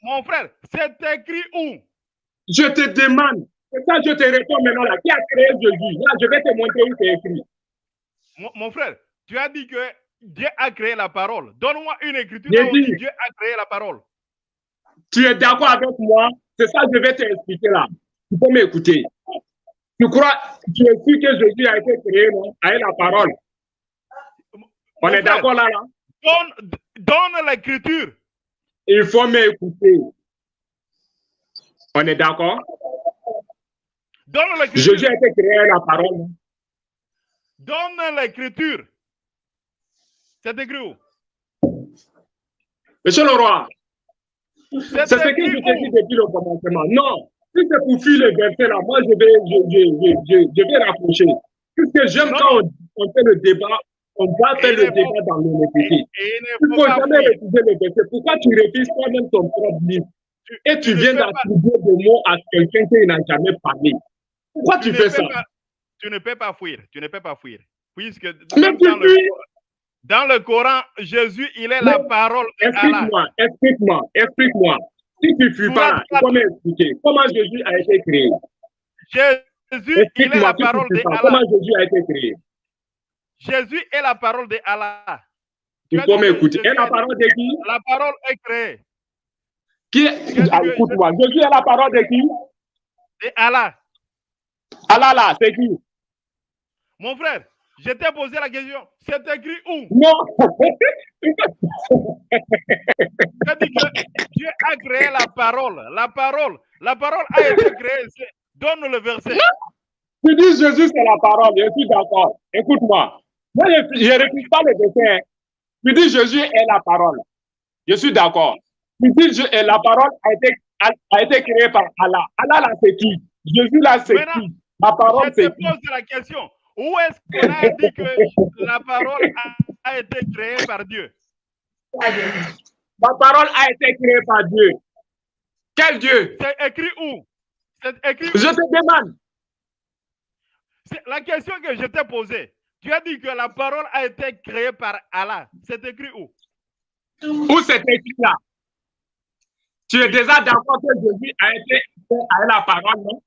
Mon frère, c'est écrit où? Je te demande. C'est ça que je te réponds maintenant là. Qui a créé Jésus? Là, je vais te montrer où c'est écrit. Mon frère, tu as dit que Dieu a créé la parole. Donne-moi une écriture où Dieu a créé la parole. Tu es d'accord avec moi? C'est ça que je vais t'expliquer là. Tu peux m'écouter. Tu es sûr que Jésus a été créé, non? Avec la parole. On est d'accord là? Donne l'écriture. Il faut m'écouter. On est d'accord? Donne l'écriture. Jésus a été créé avec la parole. Donne l'écriture. C'est écrit où? Monsieur le roi, c'est ce que je te dis depuis le commencement. Non, si c'est pour fuir le verset là, moi je vais rapprocher. Puisque j'aime quand on fait le débat, on va faire le débat dans l'honnêteté. Il ne faut jamais refuser le verset. Pourquoi tu refuses toi-même ton propre livre? Et tu viens d'attribuer des mots à quelqu'un qui n'a jamais parlé. Pourquoi tu fais ça? Tu ne peux pas fuir. Tu ne peux pas fuir. Puisque dans le Coran, Jésus, il est la parole d'Allah. Explique-moi. Si tu ne fuis pas là, tu peux m'expliquer. Comment Jésus a été créé? Jésus, il est la parole d'Allah. Comment Jésus a été créé? Jésus est la parole d'Allah. Tu peux m'écouter. Et la parole de qui? La parole est créée. Écoute-moi. Jésus est la parole de qui? De Allah. Allah là, c'est qui? Mon frère, je t'ai posé la question. C'est écrit où? Non. Je dis que Dieu a créé la parole. La parole a été créée. Donne le verset. Tu dis Jésus c'est la parole. Je suis d'accord. Écoute-moi. Moi, je ne refuse pas le verset. Tu dis Jésus est la parole. Je suis d'accord. Tu dis la parole a été créée par Allah. Allah là c'est qui? Jésus là c'est qui? La parole c'est qui? Je te pose la question. Où est-ce qu'on a dit que la parole a été créée par Dieu? La parole a été créée par Dieu. Quel Dieu? C'est écrit où? C'est écrit où? Je te demande. C'est la question que je t'ai posée. Tu as dit que la parole a été créée par Allah. C'est écrit où? Où c'est écrit là? Tu es déjà d'accord que Jésus a été fait avec la parole, non?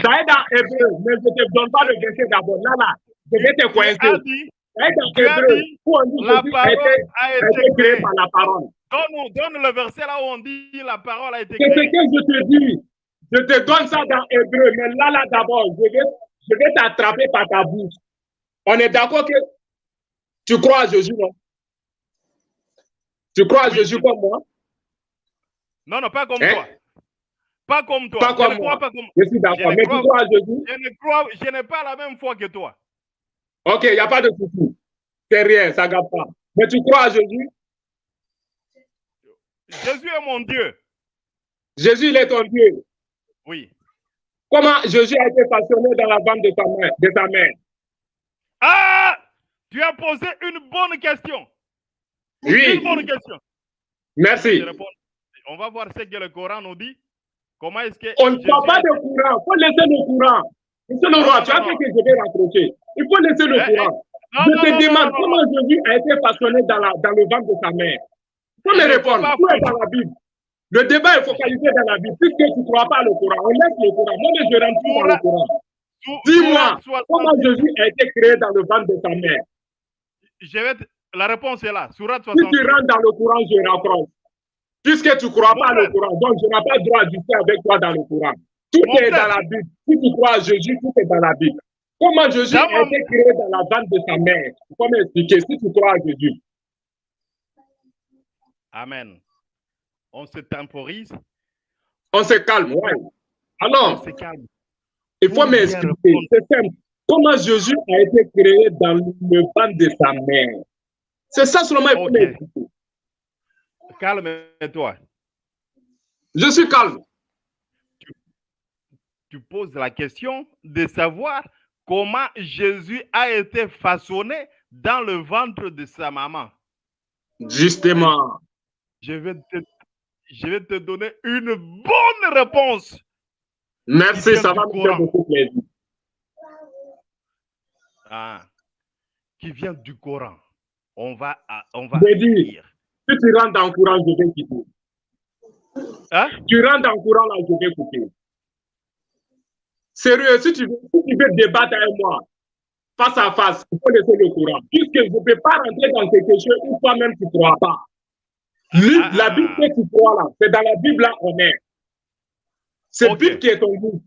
Ça est dans Hébreu, mais je ne te donne pas le verset d'abord. Là, je vais te coincer. Ça est dans Hébreu, où on dit que Jésus a été créé par la parole. Donne le verset là où on dit la parole a été C'est ce créée. que je te dis. Je te donne ça dans Hébreu, mais là d'abord, je vais t'attraper par ta bouche. On est d'accord que tu crois à Jésus, non? Tu crois à Jésus comme moi? Non, pas comme toi. Pas comme toi. Pas comme moi. Je suis d'accord. Mais tu crois à Jésus? Je n'ai pas la même foi que toi. Ok, il n'y a pas de souci. C'est rien, ça ne gâte pas. Mais tu crois à Jésus? Jésus est mon Dieu. Jésus, il est ton Dieu. Oui. Comment Jésus a été façonné dans la vente de ta mère? Ah! Tu as posé une bonne question. Oui. Une bonne question. Merci. On va voir ce que le Coran nous dit. Comment est-ce que... On ne parle pas de courant. Il faut laisser le courant. Monsieur le roi, tu as fait que je vais rapprocher. Il faut laisser le courant. Je te demande comment Jésus a été façonné dans le ventre de sa mère. Il faut me répondre. Tout est dans la Bible. Le débat est focalisé dans la Bible. Puisque tu ne crois pas le Coran, on laisse le Coran. Moi, je rentre dans le Coran. Dis-moi, comment Jésus a été créé dans le ventre de sa mère? La réponse est là. Surat 66. Si tu rentres dans le Coran, je rapproche. Puisque tu ne crois pas le Coran, donc je n'ai pas le droit de discuter avec toi dans le Coran. Tout est dans la Bible. Si tu crois à Jésus, tout est dans la Bible. Comment Jésus a été créé dans la ventre de sa mère? Tu peux m'expliquer si tu crois à Jésus. Amen. On se temporise. On se calme, oui. Alors, on se calme. Il faut m'expliquer. C'est simple. Comment Jésus a été créé dans le ventre de sa mère? C'est ça seulement il faut m'expliquer. Calme-toi. Je suis calme. Tu poses la question de savoir comment Jésus a été façonné dans le ventre de sa maman. Justement. Je vais te donner une bonne réponse. Merci, ça va me faire beaucoup plaisir. Qui vient du Coran. On va dire. Si tu rentres dans le courant, je vais quitter. Hein? Tu rentres dans le courant, là, je vais couper. Sérieux, si tu veux débattre avec moi, face à face, il faut laisser le courant. Puisque je ne peux pas rentrer dans quelque chose où toi-même tu ne crois pas. La Bible que tu crois là, c'est dans la Bible là, on est. C'est la Bible qui est ton livre.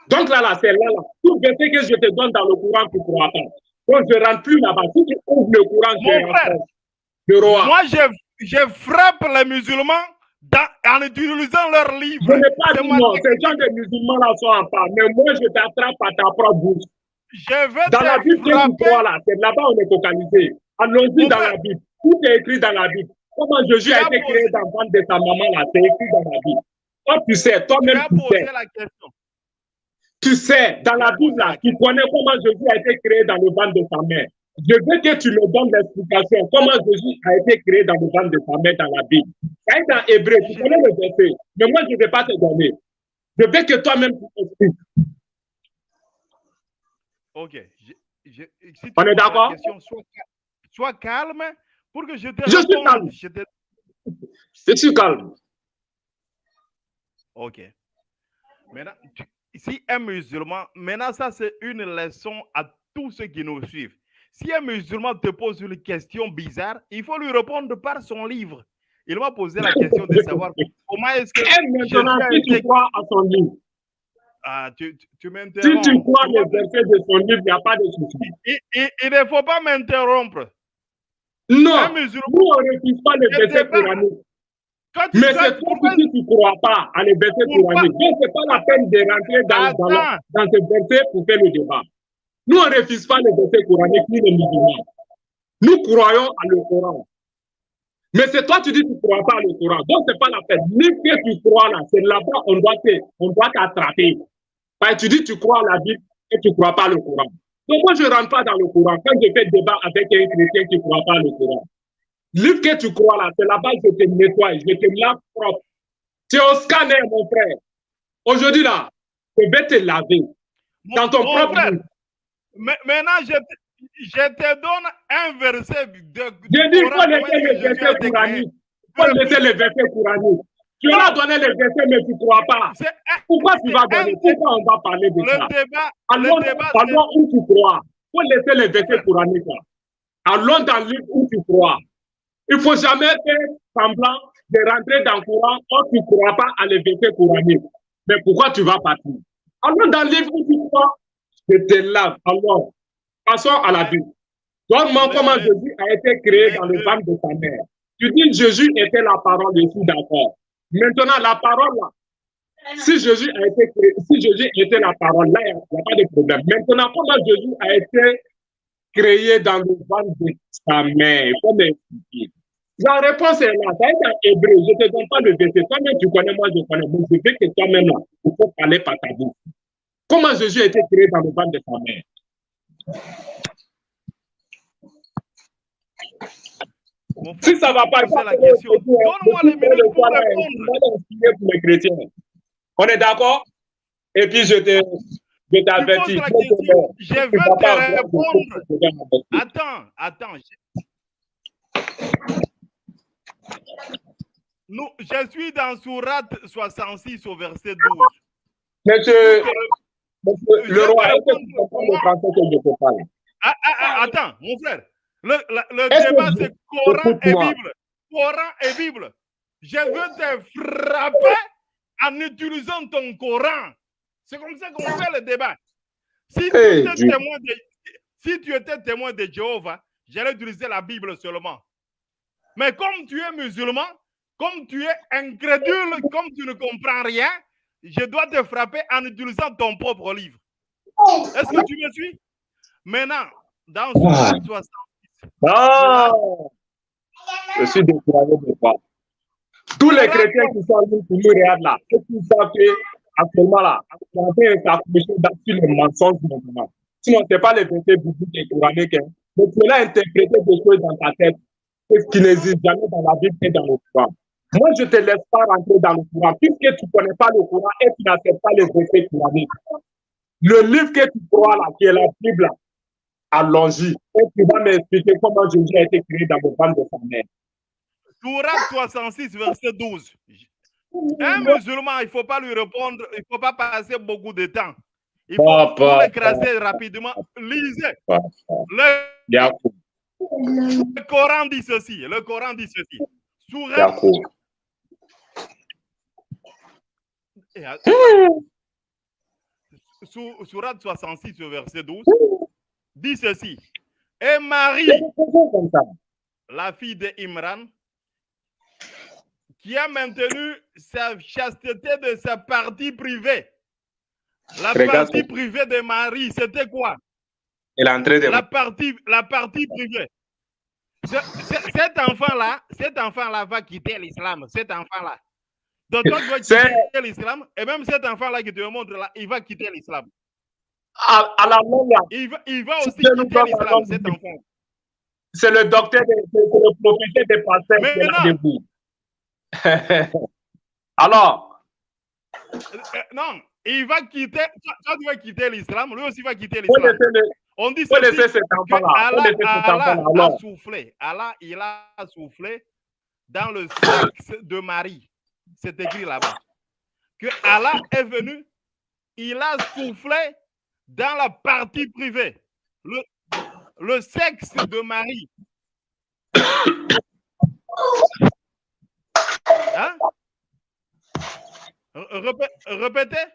Donc là, c'est là. Tout verset que je te donne dans le courant, tu ne crois pas. Donc je ne rentre plus là-bas. Si tu ouvres le courant, je rentre. Moi, je frappe les musulmans en utilisant leurs livres. Je n'ai pas dit non. Ces gens de musulmans là sont en part. Mais moi, je t'attrape à ta propre bouche. Dans la Bible que tu crois là, c'est là-bas on est focalisé. Allons-y dans la Bible. Tout est écrit dans la Bible. Comment Jésus a été créé dans le ventre de sa maman là, c'est écrit dans la Bible. Toi, tu sais, toi-même tu sais. Tu sais, dans la Bible là, tu connais comment Jésus a été créé dans le ventre de sa mère. Je veux que tu me donnes l'explication. Comment Jésus a été créé dans le ventre de sa mère dans la Bible. Ça est dans Hébreu, tu connais le verset. Mais moi, je ne vais pas te donner. Je veux que toi-même tu t'expliques. Ok. Si on est d'accord? Sois calme pour que je te réponde. Suis calme. Je suis calme. Ok. Maintenant, si un musulman, maintenant ça c'est une leçon à tous ceux qui nous suivent. Si un musulman te pose une question bizarre, il faut lui répondre par son livre. Il va poser la question de savoir comment est-ce que maintenant, si tu crois à son livre. Tu m'interromps. Si tu crois le verset de son livre, il n'y a pas de souci. Il ne faut pas m'interrompre. Non, nous on ne refuse pas le verset coranique. Mais c'est toi qui ne crois pas à le verset coranique. Donc, ce n'est pas la peine de rentrer dans ce verset pour faire le débat. Nous, on ne refuse pas le verset coranique ni les musulmans. Nous croyons à le Coran. Mais c'est toi qui dis que tu ne crois pas à le Coran. Donc, ce n'est pas la peine. Ni que tu crois là, c'est là-bas on doit t'attraper. Parce que tu dis que tu crois à la Bible et tu ne crois pas le Coran. Donc, moi, je ne rentre pas dans le Coran. Quand je fais débat avec un chrétien qui ne croit pas le Coran, livre que tu crois là, c'est là-bas que je te nettoie, je te lave propre. Tu es au scanner, mon frère. Aujourd'hui là, je vais te laver dans ton propre livre. Maintenant, je te donne un verset de je dis, il faut laisser le verset coranique. Il faut laisser le verset coranique. Tu vas donner le verset, mais tu ne crois pas. Pourquoi tu vas donner? Pourquoi on va parler de ça? Allons où tu crois. Il faut laisser le verset coranique là. Allons dans le livre où tu crois. Il ne faut jamais faire semblant de rentrer dans le Coran, or tu ne crois pas à les versets coraniques. Mais pourquoi tu vas partir? Alors, dans le livre où tu crois, je te lave. Alors, passons à la Bible. Donne-moi comment Jésus a été créé dans le ventre de sa mère. Tu dis Jésus était la parole, je suis d'accord. Maintenant, la parole là, si Jésus a été créé, si Jésus était la parole, là, il n'y a pas de problème. Maintenant, comment Jésus a été créé dans le ventre de sa mère? Faut m'expliquer. La réponse est là. Ça est en hébreu. Je ne te donne pas le verset. Toi-même, tu connais, moi, je connais. Mais je veux que toi-même, là, il faut parler par ta bouche. Comment Jésus a été créé dans le ventre de sa mère? Si ça ne va pas, c'est la question. Donne-moi les minutes pour répondre. Pour les chrétiens. On est d'accord? Et puis, je t'avertis. Je vais te répondre. Attends. Je suis dans Sourate 66 au verset 12. Monsieur le roi, est-ce que tu comprends le français que je te parle? Attends, mon frère. Le débat, c'est Coran et Bible. Coran et Bible. Je veux te frapper en utilisant ton Coran. C'est comme ça qu'on fait le débat. Si tu étais témoin de Jéhovah, j'allais utiliser la Bible seulement. Mais comme tu es musulman, comme tu es incrédule, comme tu ne comprends rien, je dois te frapper en utilisant ton propre livre. Est-ce que tu me suis? Maintenant, dans Sourate 66. Non! Je suis découragé de toi. Tous les chrétiens qui sont venus pour nous regarder là, ceux qui savent qu'actuellement là, on est en train de s'accrocher sur les mensonges maintenant. Sinon, ce n'est pas les versets bibliques et coraniques. Mais tu es là interpréter des choses dans ta tête qui n'existent jamais dans la Bible et dans le Coran. Moi, je ne te laisse pas rentrer dans le Coran, puisque tu ne connais pas le Coran et tu n'acceptes pas les versets coraniques. Le livre que tu crois là, qui est la Bible, allons-y. Et tu vas m'expliquer comment Jésus a été créé dans le ventre de sa mère. Sourate 66, verset 12. Un musulman, il ne faut pas lui répondre, il ne faut pas passer beaucoup de temps. Il faut l'écraser rapidement. Lisez. Le Coran dit ceci. Le Coran dit ceci. Sourate 66, verset 12, dit ceci. Et Marie, la fille d'Imran, qui a maintenu sa chasteté de sa partie privée. La partie privée de Marie, c'était quoi? La partie privée. Cet enfant-là va quitter l'islam. Cet enfant-là. Donc, toi, tu vas quitter l'islam. Et même cet enfant-là qui te montre là, il va quitter l'islam. Il va aussi quitter l'islam, cet enfant. C'est le docteur, c'est le prophète des pasteurs qui est là. Alors? Non, il va quitter, toi tu vas quitter l'islam, lui aussi va quitter l'islam. On dit ceci, Allah a soufflé. Allah, il a soufflé dans le sexe de Marie. C'est écrit là-bas. Que Allah est venu, il a soufflé dans la partie privée. Le sexe de Marie. Hein? Répétez.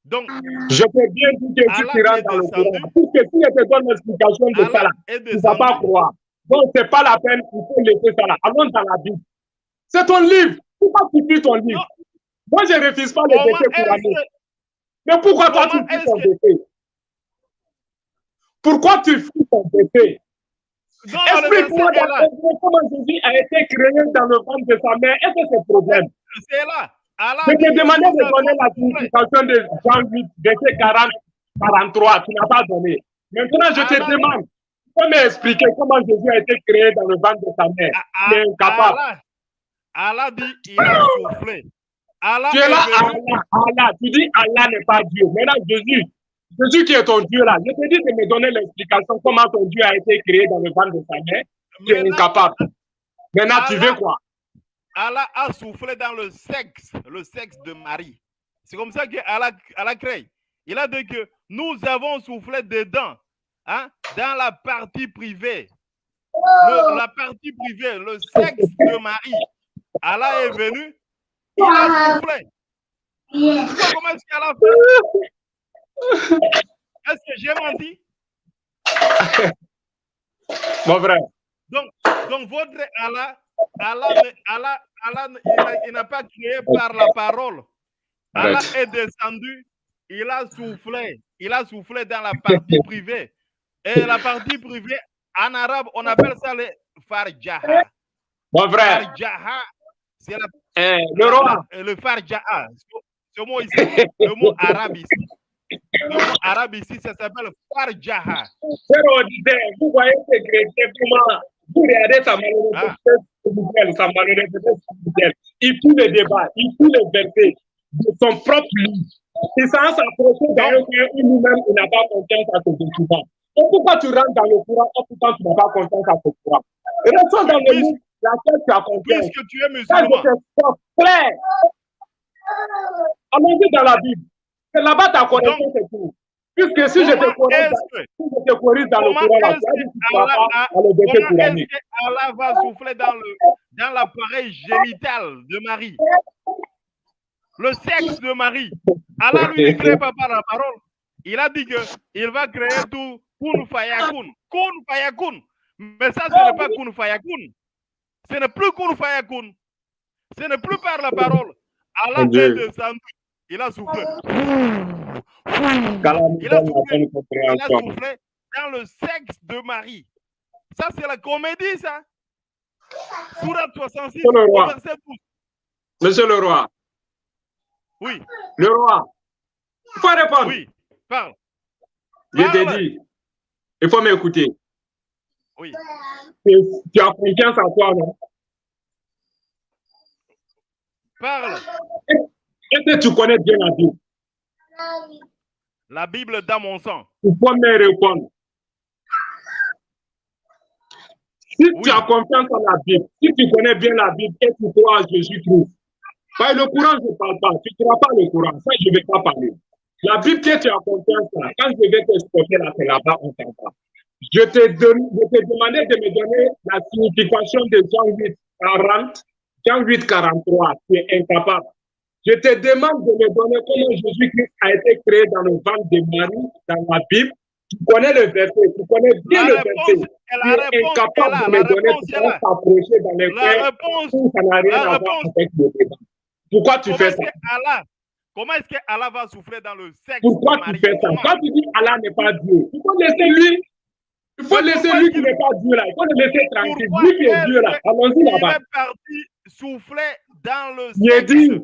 Donc, je peux bien dire que tu iras dans le Coran. Puisque si je te donne l'explication de ça là, tu ne vas pas croire. Donc, ce n'est pas la peine, il faut laisser ça là. Allons dans la Bible. C'est ton livre. Pourquoi tu fuis ton livre? Moi, je ne refuse pas les versets coraniques. Mais pourquoi toi, tu fuis ton verset? Pourquoi tu fuis ton verset? Explique-moi comment Jésus a été créé dans le ventre de sa mère. Est-ce que c'est problème? C'est là. Je te demandais de donner la signification de Jean 8, verset 40, 43. Tu n'as pas donné. Maintenant, je te demande, comment m'expliquer comment Jésus a été créé dans le ventre de sa mère? Tu es incapable. Allah dit, il a soufflé. Tu es là, Allah. Tu dis, Allah n'est pas Dieu. Maintenant, Jésus qui est ton Dieu là, je te dis de me donner l'explication comment ton Dieu a été créé dans le ventre de sa mère. Tu es incapable. Maintenant, tu veux quoi? Allah a soufflé dans le sexe de Marie. C'est comme ça qu'Allah a créé. Il a dit que nous avons soufflé dedans, hein, dans la partie privée la partie privée, le sexe de Marie, Allah est venu, il a soufflé. Tu vois comment est-ce qu'elle a fait? Est-ce que j'ai menti? Mon frère. Donc votre Allah, il n'a pas créé par la parole. Allah est descendu, il a soufflé dans la partie privée. Et la partie privée, en arabe, on appelle ça le farjaha. Mon frère. Farjaha, c'est le roi. Le farjaha. Ce mot ici, le mot arabe ici. Le mot arabe ici, ça s'appelle farjaha. Vous voyez ces chrétiens, comment vous regardez sa malhonnêteté spirituelle. Il fout le débat, il fout le versets de son propre livre. Il s'en s'approcher d'un coin où lui-même il n'a pas confiance à ses documents. Et pourquoi tu rentres dans le courant et pourtant tu n'as pas confiance à tes courants? Restons dans le livre laquelle tu as confiance. Puisque tu es musulman. Clair. Allons-y dans la Bible. C'est là-bas ta connaissance est tout. Puisque si je te corrige dans le courant, là, comment est-ce que Allah va souffler dans l'appareil génital de Marie? Le sexe de Marie. Allah lui ne crée pas par la parole. Il a dit qu'il va créer tout kun fayakun. Kun fayakun. Mais ça, ce n'est pas kun fayakun. Ce n'est plus kun fayakun. Ce n'est plus par la parole. Allah est descendu. Il a soufflé. Il a soufflé dans le sexe de Marie. Ça, c'est la comédie, ça. Sourate 66, verset 12. Monsieur le roi. Oui. Le roi. Il faut répondre. Oui, parle. Je t'ai dit, il faut m'écouter. Oui. Tu as confiance en toi, non? Parle. Est-ce que tu connais bien la Bible? La Bible dans mon sang. Il faut me répondre. Si tu as confiance en la Bible, si tu connais bien la Bible et tu crois en Jésus-Christ, le courant, je ne parle pas. Tu ne crois pas le courant. Ça, je ne vais pas parler. La Bible que tu as confiance là, quand je vais t'expliquer là, c'est là-bas, on t'entend. Je t'ai demandé de me donner la signification de Jean 8, 40, Jean 8, 43. Tu es incapable. Je te demande de me donner comment Jésus-Christ a été créé dans le ventre de Marie, dans la Bible. Tu connais le verset, tu connais bien le verset. Tu es incapable de me donner pour s'approcher dans les coins où ça n'a rien à voir avec le débat. Pourquoi tu fais ça? Comment est-ce que Allah va souffler dans le sexe? Pourquoi tu fais ça? Quand tu dis Allah n'est pas Dieu, il faut laisser lui. Il faut laisser lui qui n'est pas Dieu là. Il faut le laisser tranquille. Lui qui est Dieu là. Allons-y là-bas. Il est parti souffler dans le sexe.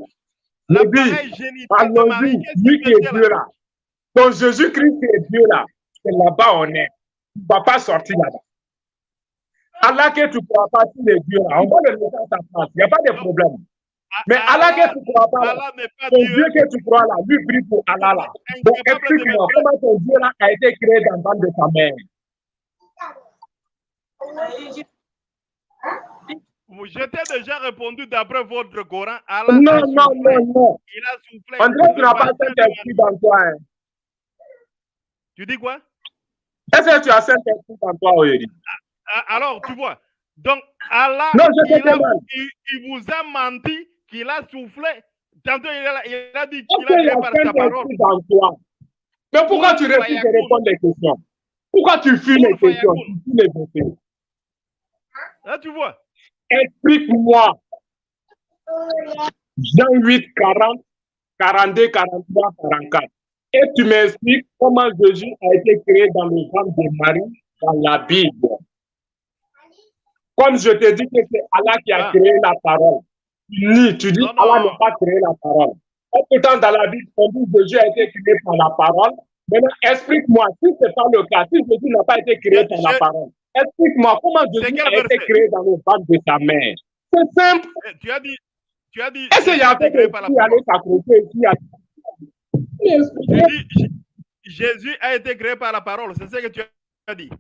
L'appareil génital de Marie. Lui qui est Dieu là. Donc Jésus-Christ qui est Dieu là. C'est là-bas on est. Tu ne vas pas sortir là-bas. Allah que tu ne crois pas, s'il est Dieu là. On va le laisser à sa place. Il n'y a pas de problème. Mais Allah que tu ne crois pas, ton Dieu que tu crois là, lui brille pour Allah là. Donc explique-moi comment ton Dieu là a été créé dans le ventre de ta mère. Je t'ai déjà répondu d'après votre Coran. Allah non. Il a soufflé. André, tu n'as pas Saint-Esprit dans toi. Hein. Tu dis quoi? Est-ce que tu as Saint-Esprit dans toi, Oyeri? Alors, tu vois. Donc, Allah, non, il vous a menti qu'il a soufflé. Tantôt, il a dit qu'il a créé par sa parole. Dans toi. Mais pourquoi tu refuses de répondre des questions? Pourquoi tu fuis les questions? Tu fuis les questions. Là, tu vois. Explique-moi. Jean 8, 40, 42, 43, 44. Et tu m'expliques comment Jésus a été créé dans le ventre de Marie dans la Bible. Comme je te dis que c'est Allah qui a créé la parole. Tu dis Allah n'a pas créé la parole. Et pourtant, dans la Bible, on dit que Jésus a été créé par la parole. Maintenant, explique-moi, si ce n'est pas le cas, si Jésus n'a pas été créé par la parole, explique-moi comment Jésus a été créé dans le ventre de sa mère. C'est simple. Tu as dit. Est-ce qu'il y a des gens qui allaient s'accrocher ici? Jésus a été créé par la parole. C'est ce que tu as dit.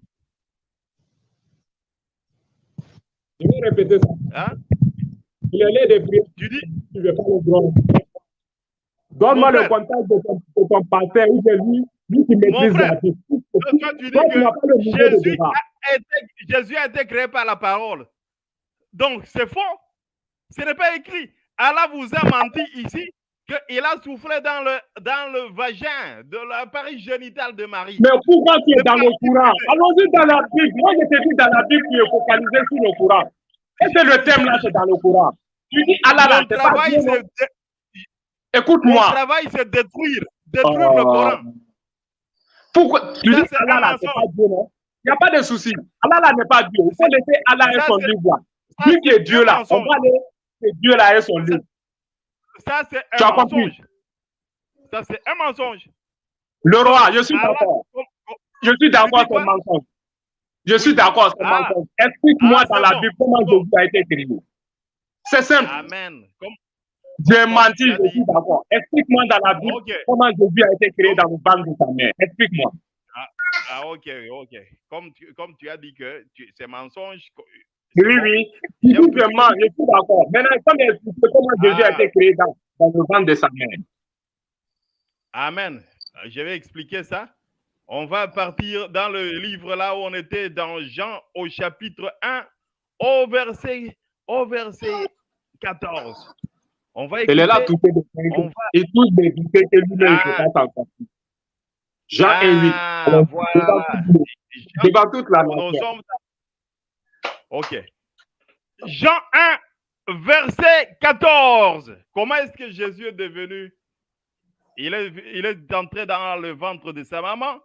Je vais répéter ça. Hein? Il est l'air de prier. Tu dis. Tu ne veux pas le droit. Donne-moi le contact de ton pasteur ou de lui qui maîtrise la vie. Toi, tu dis que Jésus a Jésus a été créé par la parole. Donc, c'est faux. Ce n'est pas écrit. Allah vous a menti ici qu'il a soufflé dans le vagin de l'appareil génital de Marie. Mais pourquoi tu es dans le Coran? Allons-y dans la Bible. Moi, je te dis dans la Bible, tu es focalisé sur le Coran. Et c'est le thème là, c'est dans le Coran. Tu dis Allah là, c'est pas Dieu. Écoute-moi. Mon travail, c'est détruire le Coran. Pourquoi? Tu dis Allah là, c'est pas Dieu, non? Il n'y a pas de souci. Allah là n'est pas Dieu. Il faut laisser Allah et son livre. Lui qui est Dieu là, on va aller, c'est Dieu là et son livre. Ça, c'est un mensonge. Ça, c'est un mensonge. Le roi, je suis d'accord. Je suis d'accord sur le mensonge. Je suis d'accord sur le mensonge. Explique-moi dans la Bible comment Jésus a été créé. C'est simple. Amen. J'ai menti, je suis d'accord. Explique-moi dans la Bible comment Jésus a été créé dans le ventre de sa mère. Explique-moi. Ok. Comme tu as dit que c'est mensonge. Oui. Je suis d'accord. Maintenant, comment Jésus a été créé dans le ventre de sa mère. Amen. Je vais expliquer ça. On va partir dans le livre là où on était dans Jean au chapitre 1 au verset 14. On va écouter. Elle est là tout et tous les écouter que lui-même ne pas en Jean 1:8. Voilà. Devant toute la nation. Ok. Jean 1, verset 14. Comment est-ce que Jésus est devenu? Il est entré dans le ventre de sa maman.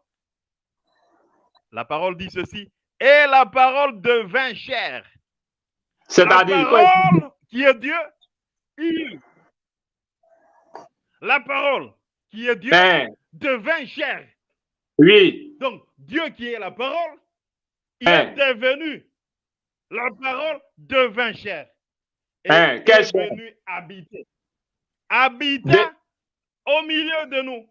La parole dit ceci. Et la parole devint chair. C'est-à-dire la parole qui est Dieu, la parole qui est Dieu devint chair. Oui. Donc, Dieu qui est la parole, il est devenu. La parole devint chair. Et il est venu habiter. Habita au milieu de nous.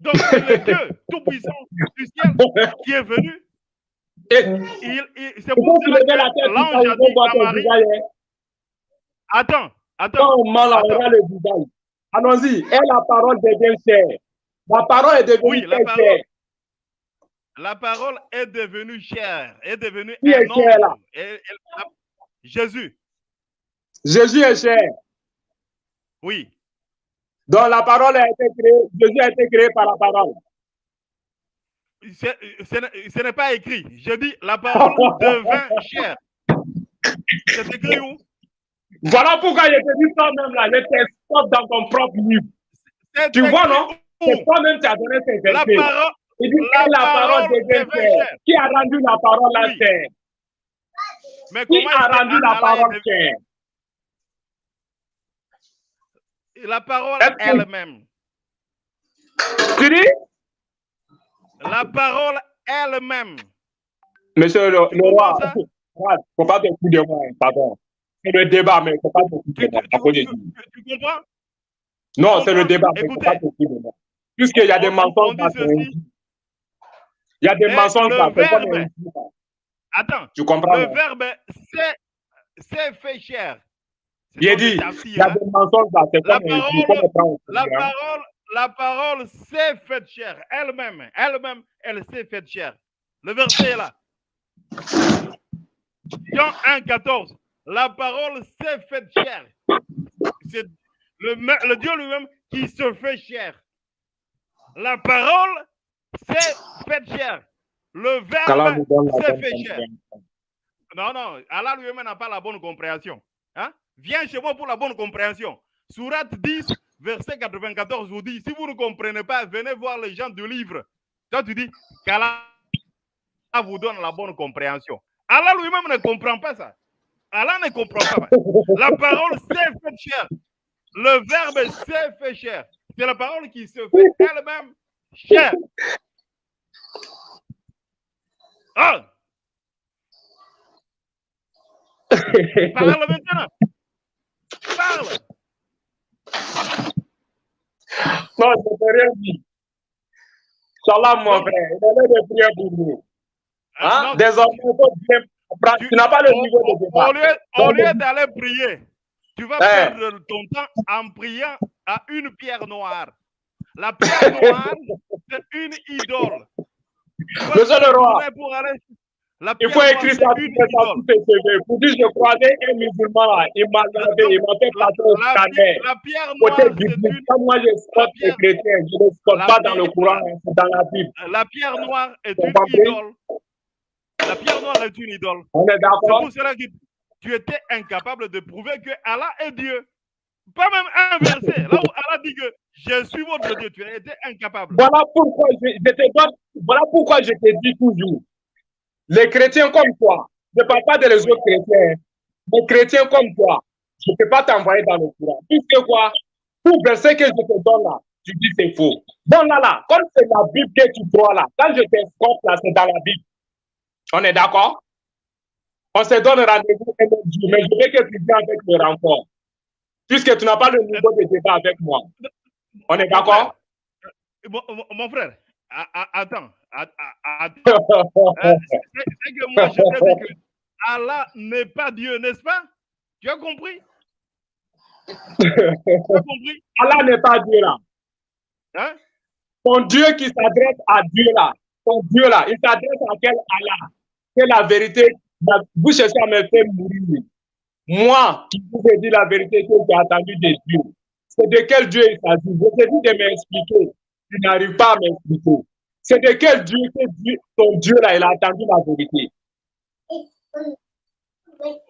Donc, c'est le Dieu tout-puissant du ciel qui est venu. C'est pour cela que l'ange a dit à Marie. Attends. Allons-y. Et la parole devient chair. La parole est devenue chair. La parole est devenue chair. Est devenue un homme. Jésus. Jésus est chair. Oui. Donc la parole a été créée. Jésus a été créé par la parole. Ce n'est pas écrit. Je dis la parole devint chair. C'est écrit où? Voilà pourquoi je te dis toi-même là. Je t'exporte dans ton propre livre. Tu vois, non? C'est toi-même qui as donné ces versets. Il dit que la parole devient chair. Qui a rendu la parole la chair? Qui a rendu la parole chair? La parole elle-même. Tu dis? La parole elle-même. Monsieur le roi, il ne faut pas te foutre de moi, pardon. C'est le débat, mais il ne faut pas te foutre de moi. Tu comprends? Non, c'est le débat, mais il ne faut pas te foutre de moi. Puisqu'il y a des mensonges dans il y a des mensonges dans verbe. Attends. Tu comprends? Le verbe c'est fait chair. J'ai dit, il y a des mensonges dans la parole s'est faite chair. Elle-même, elle s'est faite chair. Le verset est là. Jean 1, 14. La parole s'est faite chair. C'est le Dieu lui-même qui se fait chair. La parole s'est faite chair. Le verbe s'est fait chair. Non. Allah lui-même n'a pas la bonne compréhension. Hein? Viens chez moi pour la bonne compréhension. Sourate 10, verset 94 vous dit, si vous ne comprenez pas, venez voir les gens du livre. Toi, tu dis qu'Allah vous donne la bonne compréhension. Allah lui-même ne comprend pas ça. Allah ne comprend pas. La parole s'est faite chair. Le verbe s'est fait chair. C'est la parole qui se fait elle-même chair. Ah! Parle maintenant. Parle. Non, je ne peux rien dire. Salam, mon frère. Il est de prier pour nous. Hein? Désormais, tu n'as pas le niveau de débat. Au lieu d'aller prier, tu vas perdre ton temps en priant à une pierre noire. La pierre noire, c'est une idole. Monsieur le roi. Il faut écrire ça sur tes CV. Pour dire, je croisais un musulman là, il m'a lavé, il m'a fait passer au scanner. La pierre noire, c'est une... Moi, je spotte les chrétiens, je ne spotte pas dans le Coran, c'est dans la Bible. La pierre noire est une idole. La pierre noire est une idole. On est d'accord. C'est pour cela que tu étais incapable de prouver que Allah est Dieu. Pas même un verset. Là où Allah dit que je suis votre Dieu, tu as été incapable. Voilà pourquoi je te dis toujours. Les chrétiens comme toi, je ne parle pas des autres chrétiens, les chrétiens comme toi, je ne peux pas t'envoyer dans le courant. Puisque quoi, tout verset que je te donne là, tu dis c'est faux. Bon là, comme c'est la Bible que tu crois là, quand je t'escorte là, c'est dans la Bible. On est d'accord? On se donne rendez-vous un autre jour, mais je veux que tu viennes avec le renfort. Puisque tu n'as pas le niveau de débat avec moi. On est d'accord? Mon frère, attends. C'est que moi, je t'ai dit que Allah n'est pas Dieu, n'est-ce pas? Tu as compris? Allah n'est pas Dieu là. Hein? Ton Dieu qui s'adresse à Dieu là, ton Dieu là, il s'adresse à quel Allah? C'est la vérité. Vous cherchez à me faire mourir. Moi, qui vous ai dit la vérité que j'ai attendue de Dieu, c'est de quel Dieu il s'agit? Je te dis de m'expliquer. Tu n'arrives pas à m'expliquer. C'est de quel Dieu que ton Dieu là, il a attendu la vérité?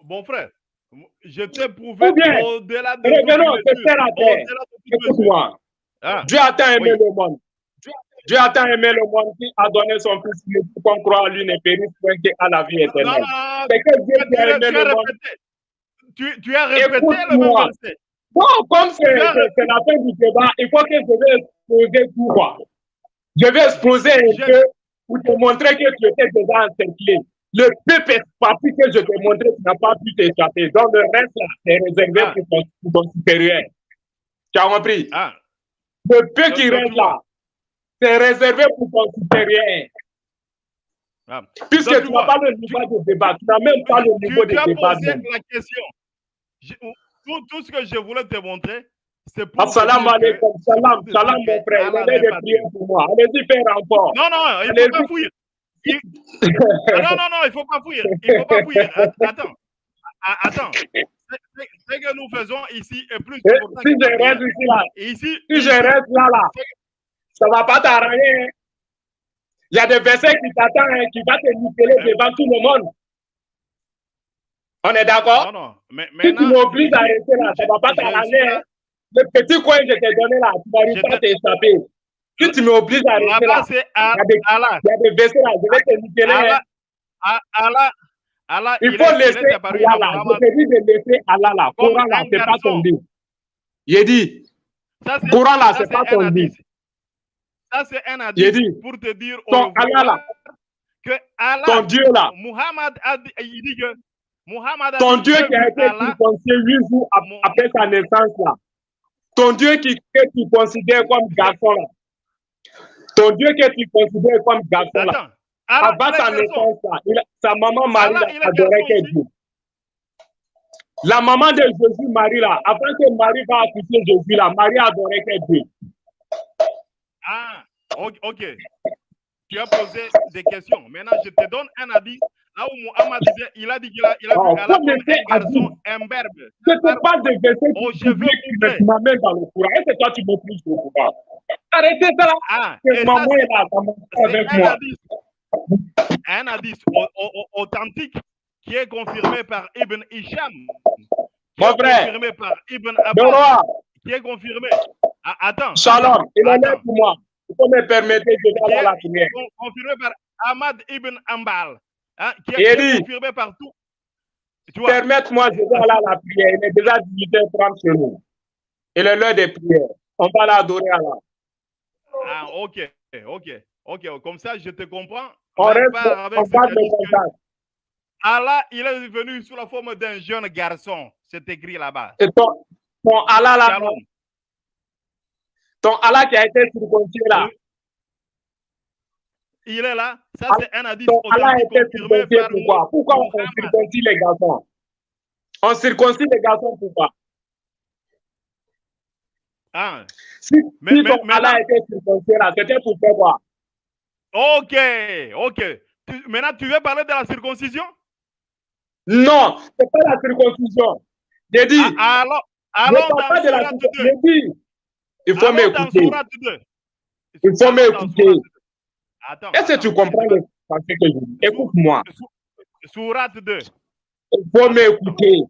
Mon frère, je t'ai prouvé au-delà de... Revenons, c'est terre à terre. Écoute-moi. Dieu a tant aimé le monde. Dieu a tant aimé le monde qu'il a donné son fils pour qu'on croit à lui ne périsse point qu'à la vie éternelle. C'est que Dieu qui a aimé le monde. Tu as répété le même verset. Non, comme c'est la fin du débat, il faut que je vais exposer tout quoi. Je vais exposer un peu pour te montrer que tu étais déjà encerclé. Le peu parti que je t'ai montré, tu n'as pas pu t'échapper. Donc le reste là, c'est réservé pour ton supérieur. Tu as compris? Le peu qui reste là, c'est réservé pour ton supérieur. Puisque tu n'as pas le niveau de débat, tu n'as même pas le niveau de débat. Tu as posé la question. Tout ce que je voulais te montrer, c'est pour... Salam alaikum, salam mon frère. Il avait des prières pour moi. Allez-y faire encore. Non, il ne faut pas fuir. Non, il ne faut pas fuir. Il ne faut pas fuir. Attends. Ce que nous faisons ici est plus important. Si je reste ici là, si je reste là, ça ne va pas t'arranger. Il y a des versets qui t'attendent, qui vont te niveler devant tout le monde. On est d'accord? Non. Mais si tu m'obliges à rester là, ça ne va pas t'arranger. Le petit coin que je t'ai donné là, tu n'arrives pas à t'échapper. Si tu m'obliges à rester là, il y a des versets là, je vais te niveler. Allah, il faut laisser Allah là. Je te dis de laisser Allah là. Coran là, ce n'est pas ton livre. J'ai dit, Coran là, ce n'est pas ton livre. Ça, c'est un hadith pour te dire ton Allah là, que Allah, ton Dieu là, il dit que Muhammad ton Dieu qui a été circoncis 8 jours après sa naissance là, ton Dieu que tu considères comme garçon là, ton Dieu que tu considères comme garçon là, avant sa naissance là, sa maman Marie adorait quel Dieu? La maman de Jésus, Marie là, avant que Marie va accoucher Jésus là, Marie adorait quel Dieu? Ok. Tu as posé des questions. Maintenant, je te donne un avis. Là où Muhammad disait, il a dit qu'il a vu Allah comme un garçon imberbe. Je ne sais pas de verset qui m'amène dans le courant. Est-ce que toi, tu m'obliges au courant? Arrêtez ça là. C'est maman là, ça m'entend avec moi. Un hadith authentique qui est confirmé par Ibn Hisham. Mon frère. Confirmé par Ibn Abbas. Qui est confirmé. Attends. Shalom, il en est pour moi. Il faut me permettre de faire la prière. Confirmé par Ahmad ibn Ambal. Qui est confirmé par tout. Permette-moi de faire la prière. Il est déjà 18h30 chez nous. Il est l'heure des prières. On va l'adorer Allah. Ok. Comme ça, je te comprends. On parle de contact. Allah, il est venu sous la forme d'un jeune garçon. C'est écrit là-bas. Et ton Allah là. Ton Allah qui a été circoncis là. Il est là. Ça, c'est un hadith ton Allah a été confirmé circoncis pourquoi? Pourquoi on circoncis les garçons? On circoncis les garçons pourquoi? Si ton Allah a été circoncis là, c'était pour faire quoi? Ok. Maintenant, tu veux parler de la circoncision? Non, ce n'est pas la circoncision. J'ai dit. Allons dans Sourate 2. Il faut m'écouter. Il faut m'écouter. Est-ce que tu comprends le français que je dis? Écoute-moi. Sourate 2. Il faut m'écouter.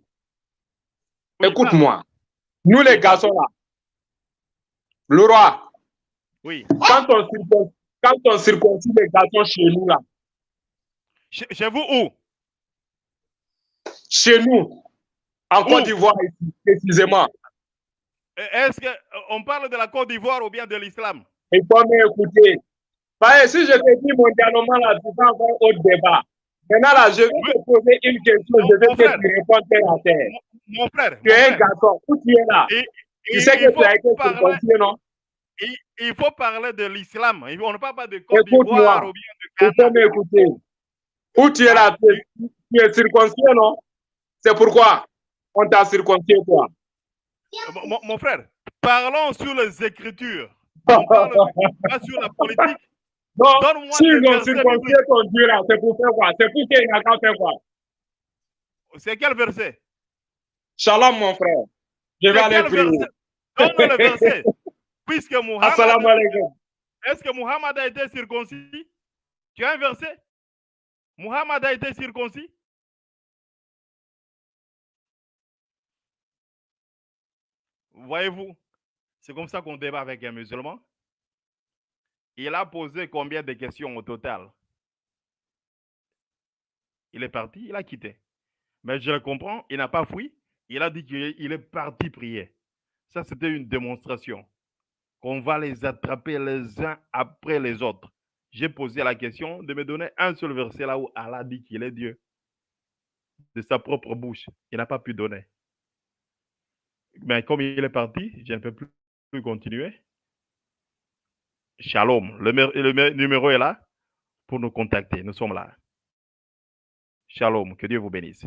Écoute-moi. Nous, les garçons, là, le roi, oui. Quand on circoncis les garçons chez nous, là. Chez vous où? Chez nous, en Côte d'Ivoire, ici, précisément. Est-ce qu'on parle de la Côte d'Ivoire ou bien de l'islam? Il faut m'écouter. Si je te dis mondialement, là, tu vas avoir un autre débat. Maintenant, là, je vais te poser une question, je vais te répondre terre à terre. Mon frère. Tu es un garçon, où tu es là? Tu sais que tu as été circoncis, non? Il faut parler de l'islam. On ne parle pas de Côte d'Ivoire ou bien de Ghana. Il faut m'écouter. Où tu es là? Tu es circoncis, non? C'est pourquoi on t'a circoncis, toi. Mon frère, parlons sur les Écritures. On parle pas sur la politique. Non, si ils ont circoncis ton Dieu là, c'est pour faire quoi? C'est pour qu'il n'a qu'à faire quoi? C'est quel verset? Shalom, mon frère. Je vais aller prier. Donne le verset. Puisque Muhammad. Assalamu alaikum. Est-ce que Muhammad a été circoncis? Tu as un verset? Muhammad a été circoncis? Voyez-vous, c'est comme ça qu'on débat avec un musulman. Il a posé combien de questions au total? Il est parti, il a quitté. Mais je le comprends, il n'a pas fui. Il a dit qu'il est parti prier. Ça, c'était une démonstration. Qu'on va les attraper les uns après les autres. J'ai posé la question de me donner un seul verset là où Allah dit qu'il est Dieu. De sa propre bouche. Il n'a pas pu donner. Mais comme il est parti, je ne peux plus continuer. Shalom. Le numéro est là pour nous contacter. Nous sommes là. Shalom. Que Dieu vous bénisse.